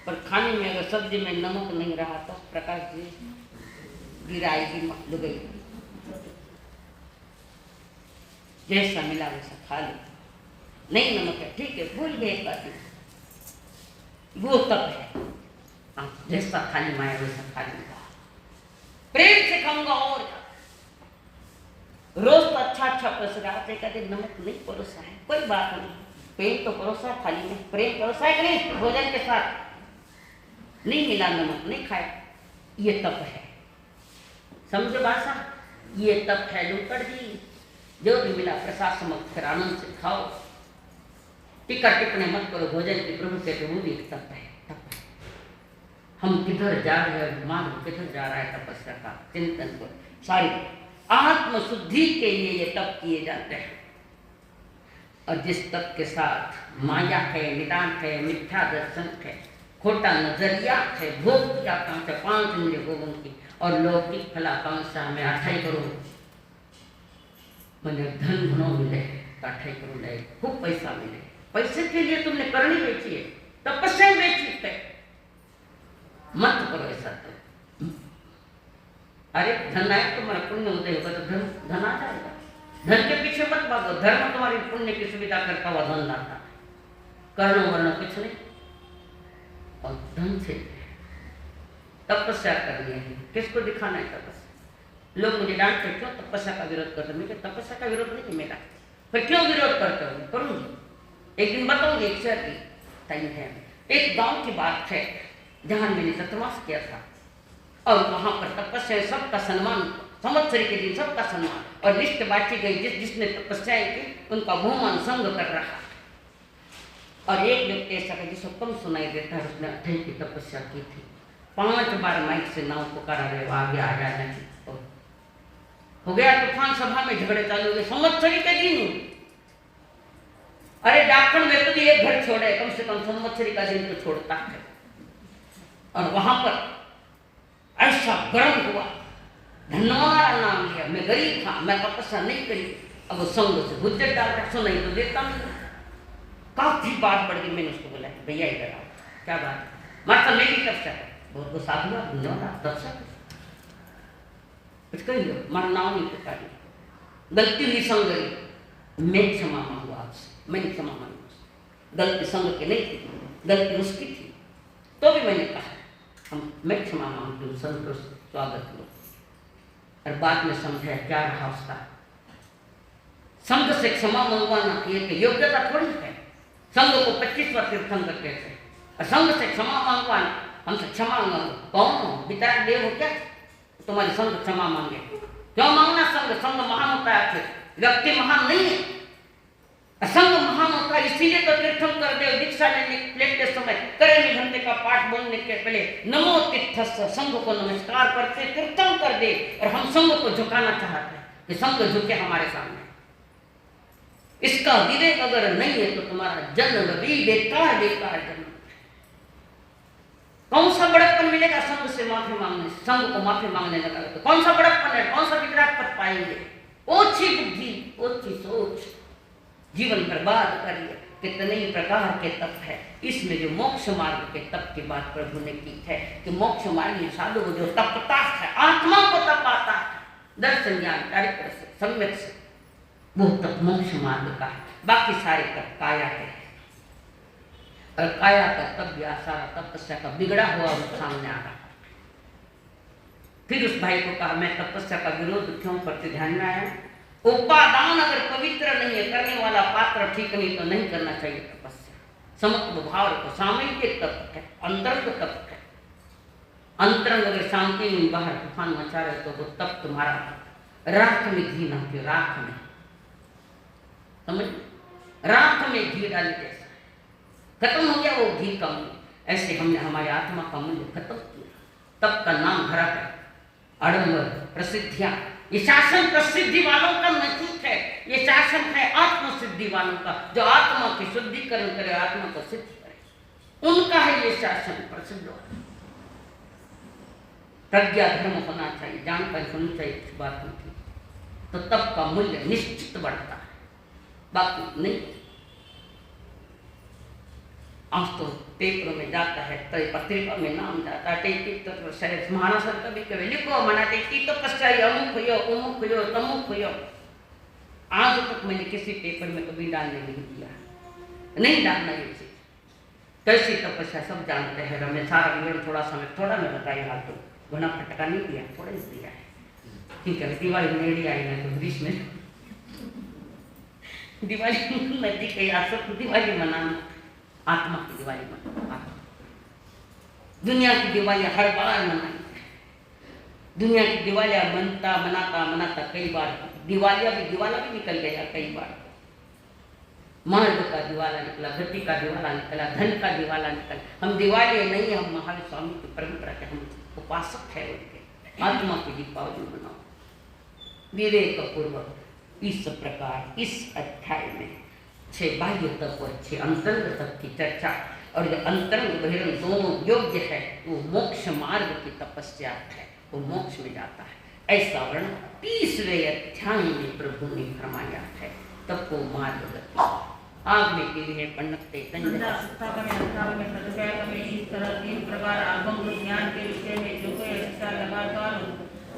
पर खाने में अगर सब्जी में नमक नहीं रहा तो प्रकाश जी गिराएगी, लुगई। जैसा मिला वैसा खा ले, नहीं नमक है ठीक है, भूल गए एक बात, वो तब है। जैसा खाने माया वैसा खा लूंगा, प्रेम से खाऊंगा। और रोज तो अच्छा अच्छा परोसा, कहते नमक नहीं परोसा है, कोई बात नहीं, प्रेम तो परोसा है, थाली में प्रेम परोसा है कि नहीं? भोजन के साथ नहीं मिला नमक, नहीं खाए, ये तप है। समझो भाषा, ये तप है। लुकड़ जी, जो भी मिला प्रसाद समझ कर आनंद से खाओ, टिक्का टिप्पणी मत करो, भोजन की प्रभु कहते वो भी एक तप है, तप है। हम किधर जा रहे हैं, मार्ग किधर जा रहा है, तपस्या का चिंतन को, सारी आत्म शुद्धि के लिए ये तप किए जाते हैं। और जिस तप के साथ माया है, निदान है, मिथ्या दर्शन है, खोटा नजरिया है, भोग की आकांक्षा, 5 इंद्रिय भोगों की और लौकिक फलाकांक्षा में 28 करोड़ मैंने धन घुनो मिले, 28 करोड़ ले, खूब पैसा मिले, पैसे के लिए तुमने करनी बेची है, तपस्या बेची है, मत करो ऐसा। तो अरे धन आए तो तुम्हारा पुण्य उदय होगा तो धन आ जाएगा। धन के पीछे मत भागो, धर्म तुम्हारी पुण्य की सुविधा करता हुआ धन लाता, कर्ण वर्ण कुछ नहीं। और धन से तपस्या करनी है, किसको दिखाना है तपस्या? लोग मुझे डांटते क्यों तपस्या का विरोध करते, मैं तपस्या का विरोध नहीं मेरा, फिर क्यों विरोध करते हो? करूंगी, एक दिन बताऊंगी। एक शहर की टाइम है, एक गांव की बात है जहां मैंने चतुर्मास किया था, और वहां पर तपस्या सबका सम्मान, संवत्सरी के दिन सबका सम्मान, और लिस्ट बांटी गई, जिसने तपस्याएं की उनका बहुमान संग कर रहा। और एक व्यक्ति ऐसा है जिसको कम सुनाई देता है, उसने 28 की तपस्या की थी, 5 बार माइक से नाव पुकारा गया, आगे आ जाना चाहिए। हो गया तूफान, सभा में झगड़े चालू हो गए, संवत्सरी के दिन। अरे डाकण व्यक्ति एक घर छोड़े, कम से कम संवत्सरी का दिन तो छोड़ता है। और वहां पर ऐसा गर्म हुआ, धनवान नाम लिया, मैं गरीब था, मैं तपस्या नहीं करी, अब वो संग से गुज्जर डाल रहा, सुनाई तो देता नहीं। काफी बात बढ़ गई, मैंने उसको बोला भैया इधर आओ, क्या बात? माता मेरी तपस्या कर, बहुत साधु धन्यवाद, तपस्या कुछ कहिए, मारा नाम नहीं पुकारी, गलती हुई संग गई, मैं क्षमा मांगू आपसे, मैंने क्षमा मांगी, गलती संग की नहीं थी, गलती उसकी थी, तो भी मैंने कहा मैं क्षमा मांगती हूँ, संतोष स्वागत लो। और बाद में समझा क्या रहा उसका, संघ से क्षमा मंगवाना ये योग्यता थोड़ी है। संघ को 25वां तीर्थंकर कहते हैं, और संघ से क्षमा मांगवाना, हमसे क्षमा मांगो, कौन हो? वितराग देव हो क्या तुम्हारी संघ क्षमा मांगे? क्यों मांगना? संघ महान होता है, व्यक्ति महान नहीं है, संघ महान होता है। इसीलिए तो तीर्थंकर देव दीक्षा लेते समय करे घंटे का पाठ बोलने के पहले नमो तीर्थस्थ, संघ को नमस्कार करते तीर्थंकर देव, और हम संघ को झुकाना चाहते हैं कि संघ झुके हमारे सामने। इसका विवेक अगर नहीं है तो तुम्हारा जन्म भी बेकार जन्म। कौन सा बड़प्पन मिलेगा संघ से माफी मांगने, संघ को माफी मांगने लगा तो कौन सा बड़प्पन है, कौन सा वितराग पद पाएंगे? ओछी बुद्धि, ओछी सोच, जीवन बर्बाद करिए। कितने ही प्रकार के तप है, इसमें जो मोक्ष मार्ग के तप की बात प्रभु ने की है कि मोक्ष मार्ग में साधु को जो तपता है, आत्मा को तप आता है, दर्शन ज्ञान कार्यक्रम से, सम्यक से, वो तप मोक्ष मार्ग का है। बाकी सारे तप काया के है, और काया का तप या सारा तपस्या का बिगड़ा हुआ रूप सामने आ रहा। फिर उस भाई को कहा मैं तपस्या का विरोध क्यों करते, ध्यान में आया? उपादान अगर पवित्र नहीं है, करने वाला पात्र ठीक नहीं, तो नहीं करना चाहिए तपस्या। समत्व भाव को सामयिक तप है, अंतरंग तप है। अंतरंग अगर शांति में बाहर तूफान मचा रहे तो वो तप तुम्हारा राख में घी ना, राख में, समझ राख में घी डाले जैसा खत्म हो गया वो घी का मूल्य, ऐसे हमने हमारी आत्मा का मूल्य खत्म किया। तब का नाम भरा है आडंबर, प्रसिद्धियां। ये शासन प्रसिद्धि वालों का नहीं है, ये शासन है आत्म सिद्धि वालों का, जो आत्मा की शुद्धिकरण करे, आत्मा को सिद्ध करे, उनका है ये शासन प्रसिद्ध वाला। प्रज्ञा धर्म होना चाहिए, जानकारी होनी चाहिए इस बात की, तो तब का मूल्य निश्चित बढ़ता है, बाकी नहीं। आज तो पेपर में जाता है, तो पत्रिका में नाम जाता है, तो शायद महाराणा सर कभी कभी लिखो मनाते तो पश्चाई अमुक हो उमुक हो तमुक हो। आज तक मैंने किसी पेपर में कभी डालने नहीं दिया, नहीं डालना ये चीज। कैसी तपस्या सब जानते हैं, हमें सारा विवरण थोड़ा मैं बताई, हाल तो घना फटका नहीं दिया, थोड़ा ही दिया है। ठीक है, दिवाली नेड़ी आई ना तो ग्रीष्म में दिवाली नजदीक है, आप सब दिवाली मनाना, आत्मा की दिवाली मनाना। दुनिया की दिवाली हर बार मनाई, दुनिया की दिवालियां मनाता कई बार दिवाला भी निकल गया, कई बार मार्ग का दिवाला निकला, गति का दिवाला निकला, धन का दिवाला निकला। हम दिवाली नहीं, हम महावीर स्वामी की परंपरा के हम उपासक है उनके। आत्मा की दीपावली मनाओ विवेक पूर्वक। इस प्रकार इस अध्याय में 6 बाह्य तप और 6 अंतरंग तप की चर्चा, और जो अंतरंग बहिरंग दोनों योग्य है वो मोक्ष मार्ग की तपस्या है, वो मोक्ष में जाता है। ऐसा वर्णन 30वें अध्याय में प्रभु ने फरमाया है। तब को मार्ग गति आग में गिरी है पन्नते ज्ञान के विषय में जो कोई अच्छा लगातार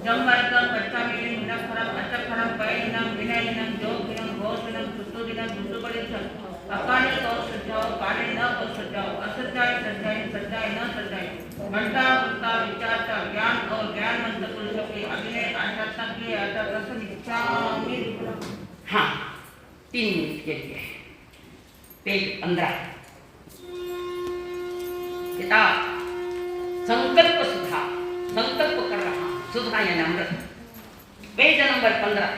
जम वर्गम बच्चा मेरे निना खरम अच्छा खरम पैनम विनयनम जोगिनम घोषणम सुतुदिनम दुसुपरिछन अकाले तो सजाओ काले न तो सजाओ असजाए सजाए न सजाए घंटा उल्टा विचार का ज्ञान और ज्ञानवंत पुरुषों के अभिनय आध्यात्म के आदर्शन इच्छा में। हाँ 3 मिनट के लिए पेज 15 किताब संकल्प सुधा, संकल्प कर रहा हूं, सुधा यानी अमृत, पेज नंबर 15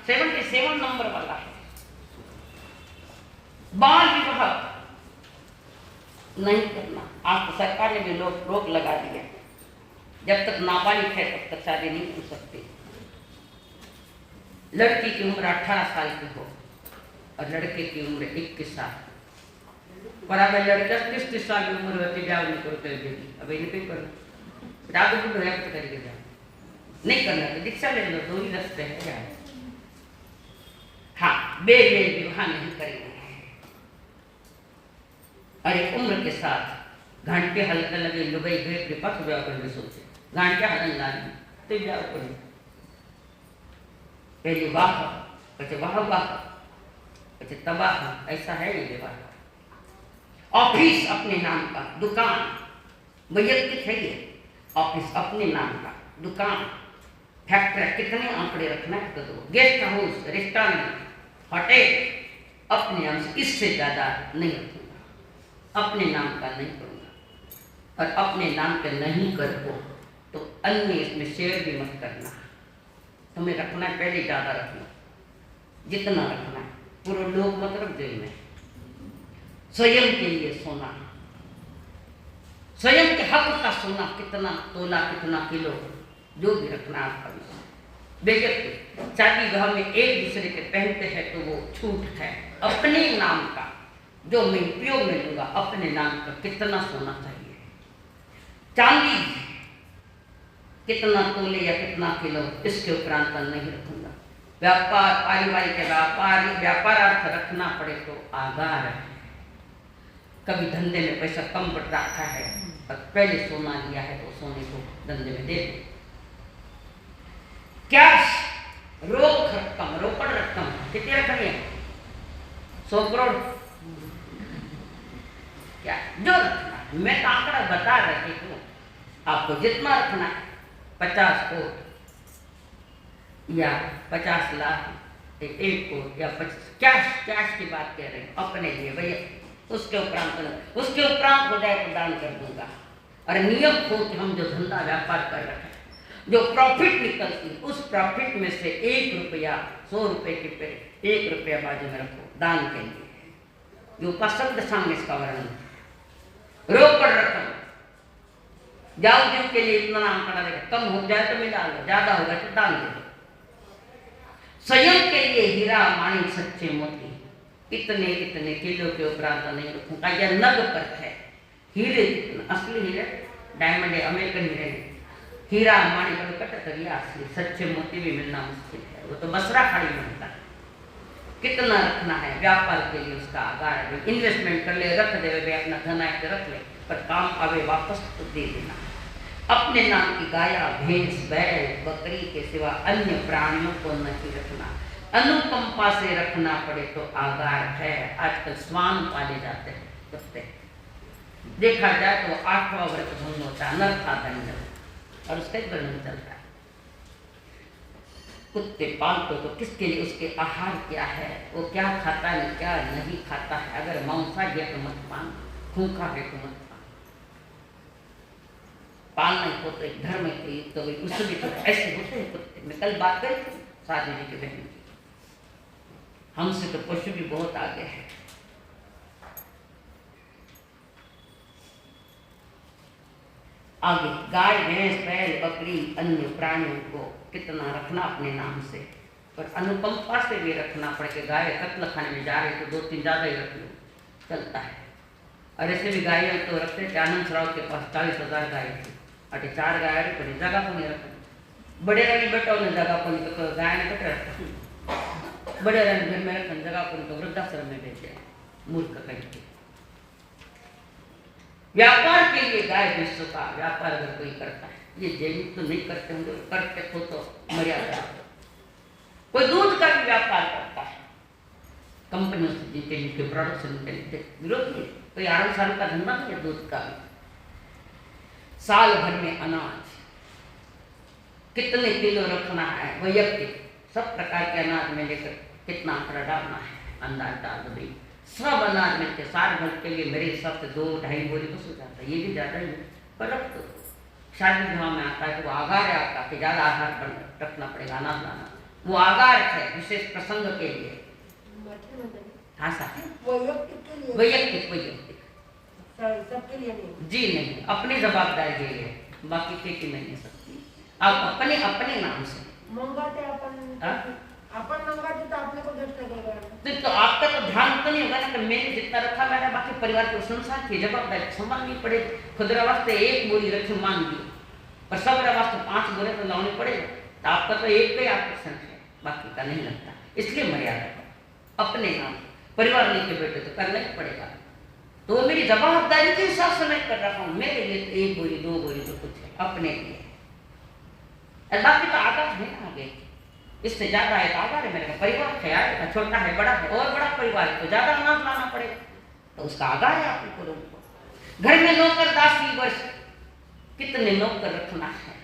77 नंबर वाला है। बाल विवाह नहीं करना, आप सरकार ने भी रोक लगा दिया, जब तक नाबालिग है तब तक शादी नहीं हो सकती। लड़की की उम्र 18 साल की हो और लड़के की उम्र 21 साल, बराबर लड़का 30 साल की उम्र होती ब्याह नहीं करते देगी। अब ये नहीं करना, रात को तो करके जाओ, नहीं करना तो दीक्षा ले लो, 2 ही रास्ते हैं यार। हाँ, बेमेल विवाह नहीं करेंगे। अरे उम्र के साथ घंटे हल्का लगे लुबई गए विपक्ष ब्याह करने सोचे, घंटे हलन लानी तो ब्याह करें। पहले वाह पचे वाह वाह पचे तबाह, ऐसा है ये विवाह। ऑफिस अपने नाम का, दुकान वैयक्तिक है ये, ऑफिस अपने नाम का, दुकान, फैक्ट्री, कितने आंकड़े रखना है तो दो, गेस्ट हाउस, रेस्टोरेंट, होटल अपने नाम से, इससे ज्यादा नहीं रखूंगा, अपने नाम का नहीं करूंगा। और अपने नाम के नहीं करो तो अन्य इसमें शेयर भी मत करना। तुम्हें रखना है पहले ज्यादा रखना, जितना रखना है, पूरा लोग मत रख दो में। स्वयं के लिए सोना, स्वयं के हक का सोना, कितना तोला कितना किलो जो भी रखना आपका विषय। बेशक शादी विवाह में एक दूसरे के पहनते हैं तो वो छूट है। अपने नाम का जो मैं उपयोग में लूंगा, अपने नाम का कितना सोना चाहिए, चांदी कितना तोले या कितना किलो, इसके उपरांत नहीं रखूंगा। व्यापार पारिवारिक व्यापारार्थ रखना पड़े तो आगार है। कभी धंधे में पैसा कम बढ़ रखा है और पहले सोना लिया है तो सोने को धंधे में दे दो। कैश रोकड़ रकम कितनी रखनी है? 100 करोड़ क्या जो रखना है, मैं तो आंकड़ा बता रही हूँ आपको। जितना रखना है 50 करोड़ या 50 लाख, 1 करोड़ या 25, कैश की बात कह रहे हैं अपने लिए भैया। उसके उपरांत हो जाए तो दान कर दूंगा। और नियम हो कि हम जो धंधा व्यापार कर रहे हैं जो प्रॉफिट निकलती है उस प्रॉफिट में से 1 रुपया 100 रुपए के पे 1 रुपया बाजू में रखो दान के लिए। जो पसंद सामने इसका वर्णन रोकड़ रकम जाओ जीव के लिए इतना नाम करना देगा, कम हो जाए तो मिला लो, ज्यादा होगा तो दान दे दो। स्वयं के लिए हीरा माणिक सच्चे मोती इतने इतने किलो के उपरांत नहीं रखूंगा। यह नग पर है हीरे असली हीरे डायमंड है, अमेरिकन हीरे नहीं। हीरा माणिक कटकरिया असली, सच्चे मोती भी मिलना मुश्किल है, वो तो बसरा खाड़ी में मिलता है। कितना रखना है व्यापार के लिए उसका आगार इन्वेस्टमेंट कर ले, रख दे वे अपना धन आए तो रख ले, पर काम आवे वापस तो दे देना। अपने नाम की गाया भैंस बैल बकरी के सिवा अन्य प्राणियों को नहीं रखना। अनुकंपा से रखना पड़े तो आगार है। आजकल स्वान पाले जाते हैं कुत्ते, देखा जाए तो 8वां व्रत भंग होता है, नर था दंड, और उसका एक वर्णन चलता है। कुत्ते पालते तो किसके लिए, उसके आहार क्या है, वो क्या खाता है क्या नहीं खाता है। अगर मांसाहारी है तो मत पान, खूंखा है तो मत पान। पालना हो तो एक धर्म के तो उसमें भी तो ऐसे होते हैं कुत्ते। मैं कल बात करी थी शादी जी की बहन की, हमसे तो पशु भी बहुत आगे है। आगे गाय भैंस बैल बकरी अन्य प्राणियों को कितना रखना अपने नाम से, पर अनुकंपा से भी रखना पड़े कि गाय कत्ल खाने में जा रहे तो 2-3 ज्यादा ही रख लो, चलता है। और ऐसे भी गाय तो रखते थे। आनंद राव के पास 40,000 गाय थी, अटे 4 गाय पड़ी, जगह को नहीं रखा। बड़े रानी बेटा ने जगह को नहीं तो गाय ने कट रखा, बड़े रानी घर में रखा, जगह को नहीं तो वृद्धाश्रम में भेजे, मूर्ख कहीं। व्यापार के लिए गाय भैंसों का व्यापार अगर कोई करता है, ये जैन तो नहीं करते होंगे, करते हो तो मर्यादा। कोई दूध का भी व्यापार करता है, कंपनियों से जिनके प्रोडक्शन के विरोध नहीं, कोई आराम साल का धंधा नहीं है दूध का। साल भर में अनाज कितने किलो रखना है, वैयक्तिक सब प्रकार के अनाज में लेकर कितना आंकड़ा डालना है, अंदाज डाल दो भाई। सब अनाज में साल भर के लिए मेरे हिसाब से 2-2.5 बोरी बस हो जाता है, ये भी ज्यादा ही है। पर अब तो शादी विवाह में आता है तो वो आगार है आपका कि ज्यादा आहार रखना पड़ेगा, अनाज लाना, वो आगार है विशेष प्रसंग के लिए। हाँ साहब वैयक्तिक सबके लिए नहीं जी नहीं, अपनी जवाबदारी के लिए, बाकी खेती नहीं है सकती। आप अपने अपने नाम से मंगाते अपन मंगाते तो आपने को दस लगेगा, तो आपका तो ध्यान तो नहीं होगा ना कि मैंने जितना रखा मेरा बाकी परिवार को संसार की जवाबदारी संभालनी पड़े। खुदरा वास्ते 1 बोरी रखी मान दी, पर सब वास्ते 5 बोरे तो लाने पड़ेगा, तो आपका तो एक का ही आकर्षण है, बाकी का नहीं लगता। इसलिए मर्यादा अपने नाम, परिवार लेके बैठे तो करना ही पड़ेगा। तो मेरी जवाबदारी के हिसाब से मैं कर रहा हूँ, मेरे लिए 1 बोरी 2 बोरी तो कुछ है अपने लिए, बाकी तो आकाश है आगे, इससे ज्यादा है तो आधार है मेरे का परिवार है, आएगा छोटा है बड़ा है और बड़ा परिवार है तो ज्यादा अनाज लाना पड़ेगा, तो उसका आगाह है आपको करो। घर में नौकर दासी वर्ष कितने नौकर रखना है,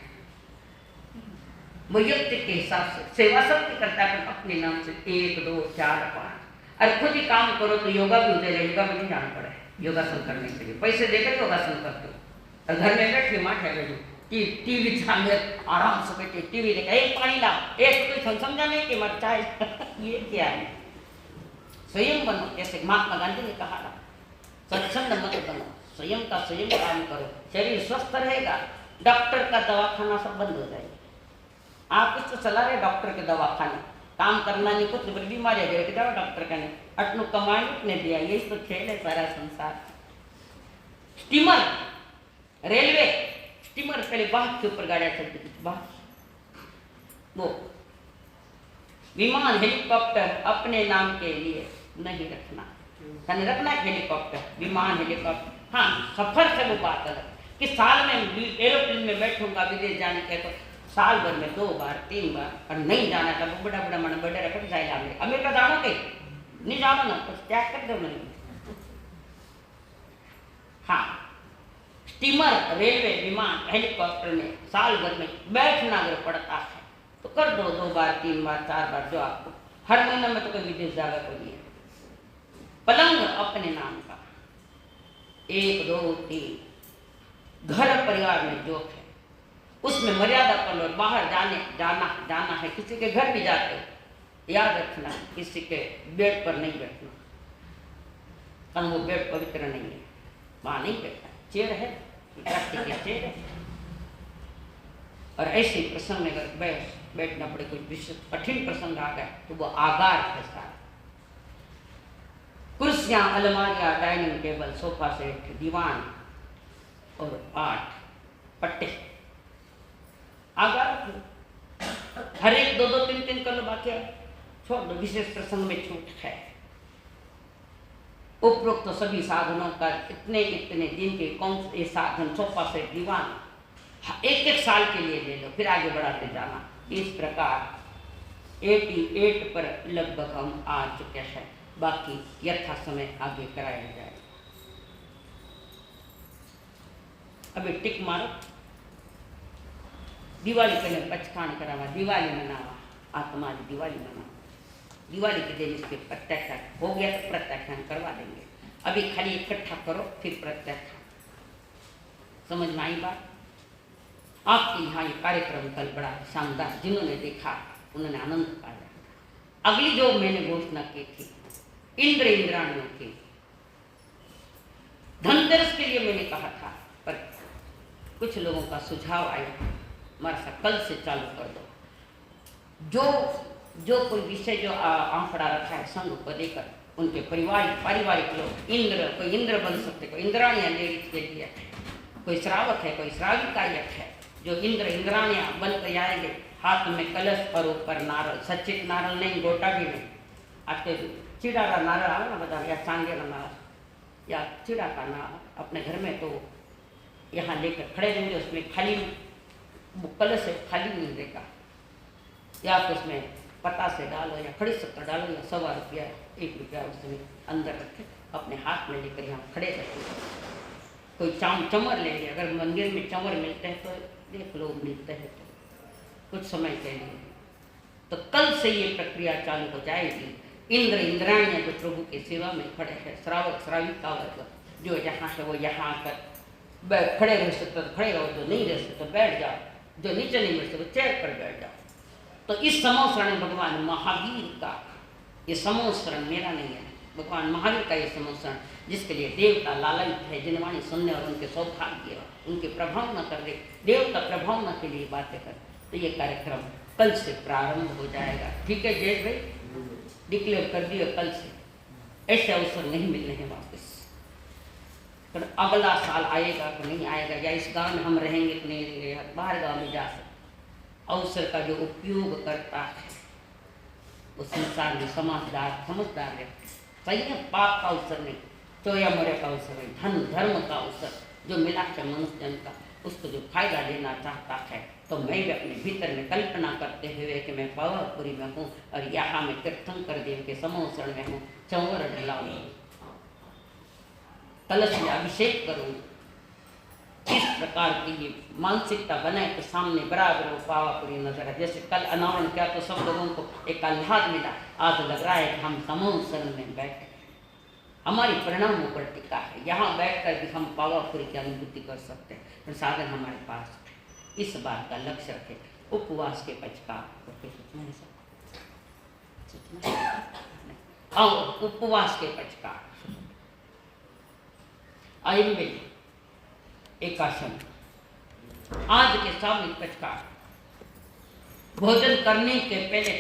वैयक्तिक के हिसाब से सेवा सबकी करता है, पर अपने नाम से 1 2 4 5 और खुद ही काम करो तो योगा भी हो जाएगा। योगा में नहीं जाना पड़े, योगासन करने के लिए पैसे देकर योगासन करते हो, और घर में बैठे माठे बैठो टीवी सामने आराम से बैठे टीवी देखा, एक पानी ला, एक कोई समझा नहीं कि मर चाहे ये क्या है। स्वयं बनो, जैसे महात्मा गांधी ने कहा ना, स्वच्छंद मत बनो, स्वयं का स्वयं काम करो, शरीर स्वस्थ रहेगा, डॉक्टर का दवाखाना सब बंद हो जाएगा। आप कुछ तो चला रहे डॉक्टर के दवाखाने, काम करना नहीं, कुछ बड़ी बीमारी है जाओ डॉक्टर का नहीं, अटनू कमांड ने दिया, यही तो खेल है सारा संसार। स्टीमर, रेलवे स्टीमर, पहले बाहर के ऊपर गाड़ियां चलती थी, बाहर वो विमान हेलीकॉप्टर अपने नाम के लिए नहीं रखना, यानी रखना है हेलीकॉप्टर विमान हेलीकॉप्टर, हाँ सफर से वो बात अलग कि साल में एरोप्लेन में बैठूंगा विदेश जाने के तो साल भर में 2 बार 3 बार, और नहीं जाना था वो बड़ा बड़ा मन बड़े रख जाएगा अमेरिका जाना कहीं नहीं जाना ना, तो त्याग कर दो नहीं। हाँ स्टीमर रेलवे विमान हेलीकॉप्टर में साल भर में बैठना अगर पड़ता है तो कर दो 2 बार 3 बार 4 बार, जो आपको हर महीने में तो कोई विदेश जाएगा कोई है। पलंग अपने नाम का 1 2 3, घर परिवार में जोक है, उसमें मर्यादा कर लो। बाहर जाना है, किसी के घर भी जाते हो, याद रखना किसी के बेड पर नहीं बैठना, कारण वो बेड पवित्र नहीं है, वहां नहीं बैठना। चेयर है, चेयर है। और ऐसे प्रसंग में अगर बैठना पड़े, कोई विशेष कठिन प्रसंग आ गया तो वो आगार है सारा। कुर्सियां, अलमारियां, डाइनिंग टेबल, सोफा सेट, दीवान और 8 पट्टे आगार। हर एक 2-2, 3-3 कर लो, बाकी छोड़ दो, विशेष प्रसंग में छूट है। उपरोक्त तो सभी साधनों का इतने दिन के कौन से साधन, सोफा सेट, दीवान 1-1 साल के लिए ले लो, फिर आगे बढ़ाते जाना। इस प्रकार 88 पर लगभग हम आ चुके हैं, बाकी यथा समय आगे कराया जाए। अभी टिक मारो। दिवाली पहले पचखान करावा, दिवाली मनावा, आत्मा दिवाली मनावा। दिवाली के दिन इसके प्रत्याख्यान हो गया तो प्रत्याख्यान करवा देंगे। अभी खाली इकट्ठा करो, फिर प्रत्याख्यान। समझ में आई बात? आपके यहाँ ये कार्यक्रम कल बड़ा शानदार, जिन्होंने देखा उन्होंने आनंद पाया। अगली जो मैंने घोषणा की थी इंद्राणियों की, धनतेरस के लिए मैंने कहा था, पर कुछ लोगों का सुझाव आया, हमारे साथ कल से चालू कर दो। जो कोई विषय जो आंकड़ा रखा है संघ को देकर, उनके पारिवारिक लोग कोई इंद्र बन सकते, कोई इंद्राणियां लेडीज के लिए, कोई श्रावक है, कोई श्राविकायक है, जो इंद्राणियां बनकर आएंगे। हाथ में कलश और ऊपर नारल, सचित नारल नहीं, गोटा भी नहीं। आज के चिड़ा का नारल आवे ना बता, या चांगे का नारल या चिड़ा का नारल अपने घर में तो यहाँ लेकर खड़े रहेंगे। उसमें खाली कलश है, खाली नहीं देगा, या तो उसमें पता से डालो या खड़ी शक्कर डालो या 100 रुपया 1 रुपया उसमें अंदर रखे, अपने हाथ में लेकर यहाँ खड़े रखें। कोई चंवर लेंगे, अगर मंदिर में चंवर मिलते हैं तो देख लो, मिलते हैं तो कुछ समय के लिए। तो कल से ये प्रक्रिया चालू हो जाएगी। इंद्राणियां जो प्रभु की सेवा में खड़े हैं, श्रावक श्राविका वर्ग जो यहाँ है वो यहाँ आकर खड़े रह सकते तो खड़े रहो, जो नहीं रह सकते तो बैठ जाओ, जो नीचे नहीं बैठ सकते चेयर पर बैठ जाओ। तो इस समोसरण भगवान महावीर का, ये समोसरण मेरा नहीं है, भगवान महावीर का ये समोसरण, जिसके लिए देवता लालयित है, जिनवाणी सुनने और उनके सौभाग्य उनके प्रभाव न कर दे, देवता प्रभाव न के लिए बातें कर। तो ये कार्यक्रम कल से प्रारंभ हो जाएगा। ठीक है जय भाई, डिक्लेयर कर दिए कल से। ऐसे अवसर नहीं मिलने हैं वापस। पर अगला साल आएगा तो नहीं आएगा, या इस गांव में हम रहेंगे तो नहीं रहेंगे, बाहर गांव में जा सकते। अवसर का जो उपयोग करता है वो संसार में समझदार है। सही है, पाप का अवसर नहीं, चोया मोरे का अवसर नहीं, धर्म का अवसर जो मिला है मनुष्य जन का, उसको जो फायदा लेना चाहता है। तो मैं भी अपने भीतर में कल्पना करते हुए कि मैं पावापुरी में हूँ और यहाँ मैं तीर्थंकर देव के समोसरण में हूँ, चंवर ढलाऊँ, कलश में अभिषेक करूँ, इस प्रकार की ये मानसिकता बनाए तो सामने बराबर वो पावापुरी नजर है। जैसे कल अनावरण किया तो सब लोगों को एक आह्लाद मिला, आज लग रहा है कि हम समोसरण में बैठे, हमारी परिणामों पर टिका है, यहाँ बैठकर भी हम पावापुरी की अनुभूति कर सकते हैं। साधन हमारे पास है। इस बात का लक्ष्य रखें। उपवास के पचकार उपवास के पचकार आयुर्वेद एकासन, आज के सामने पचकार, भोजन करने के पहले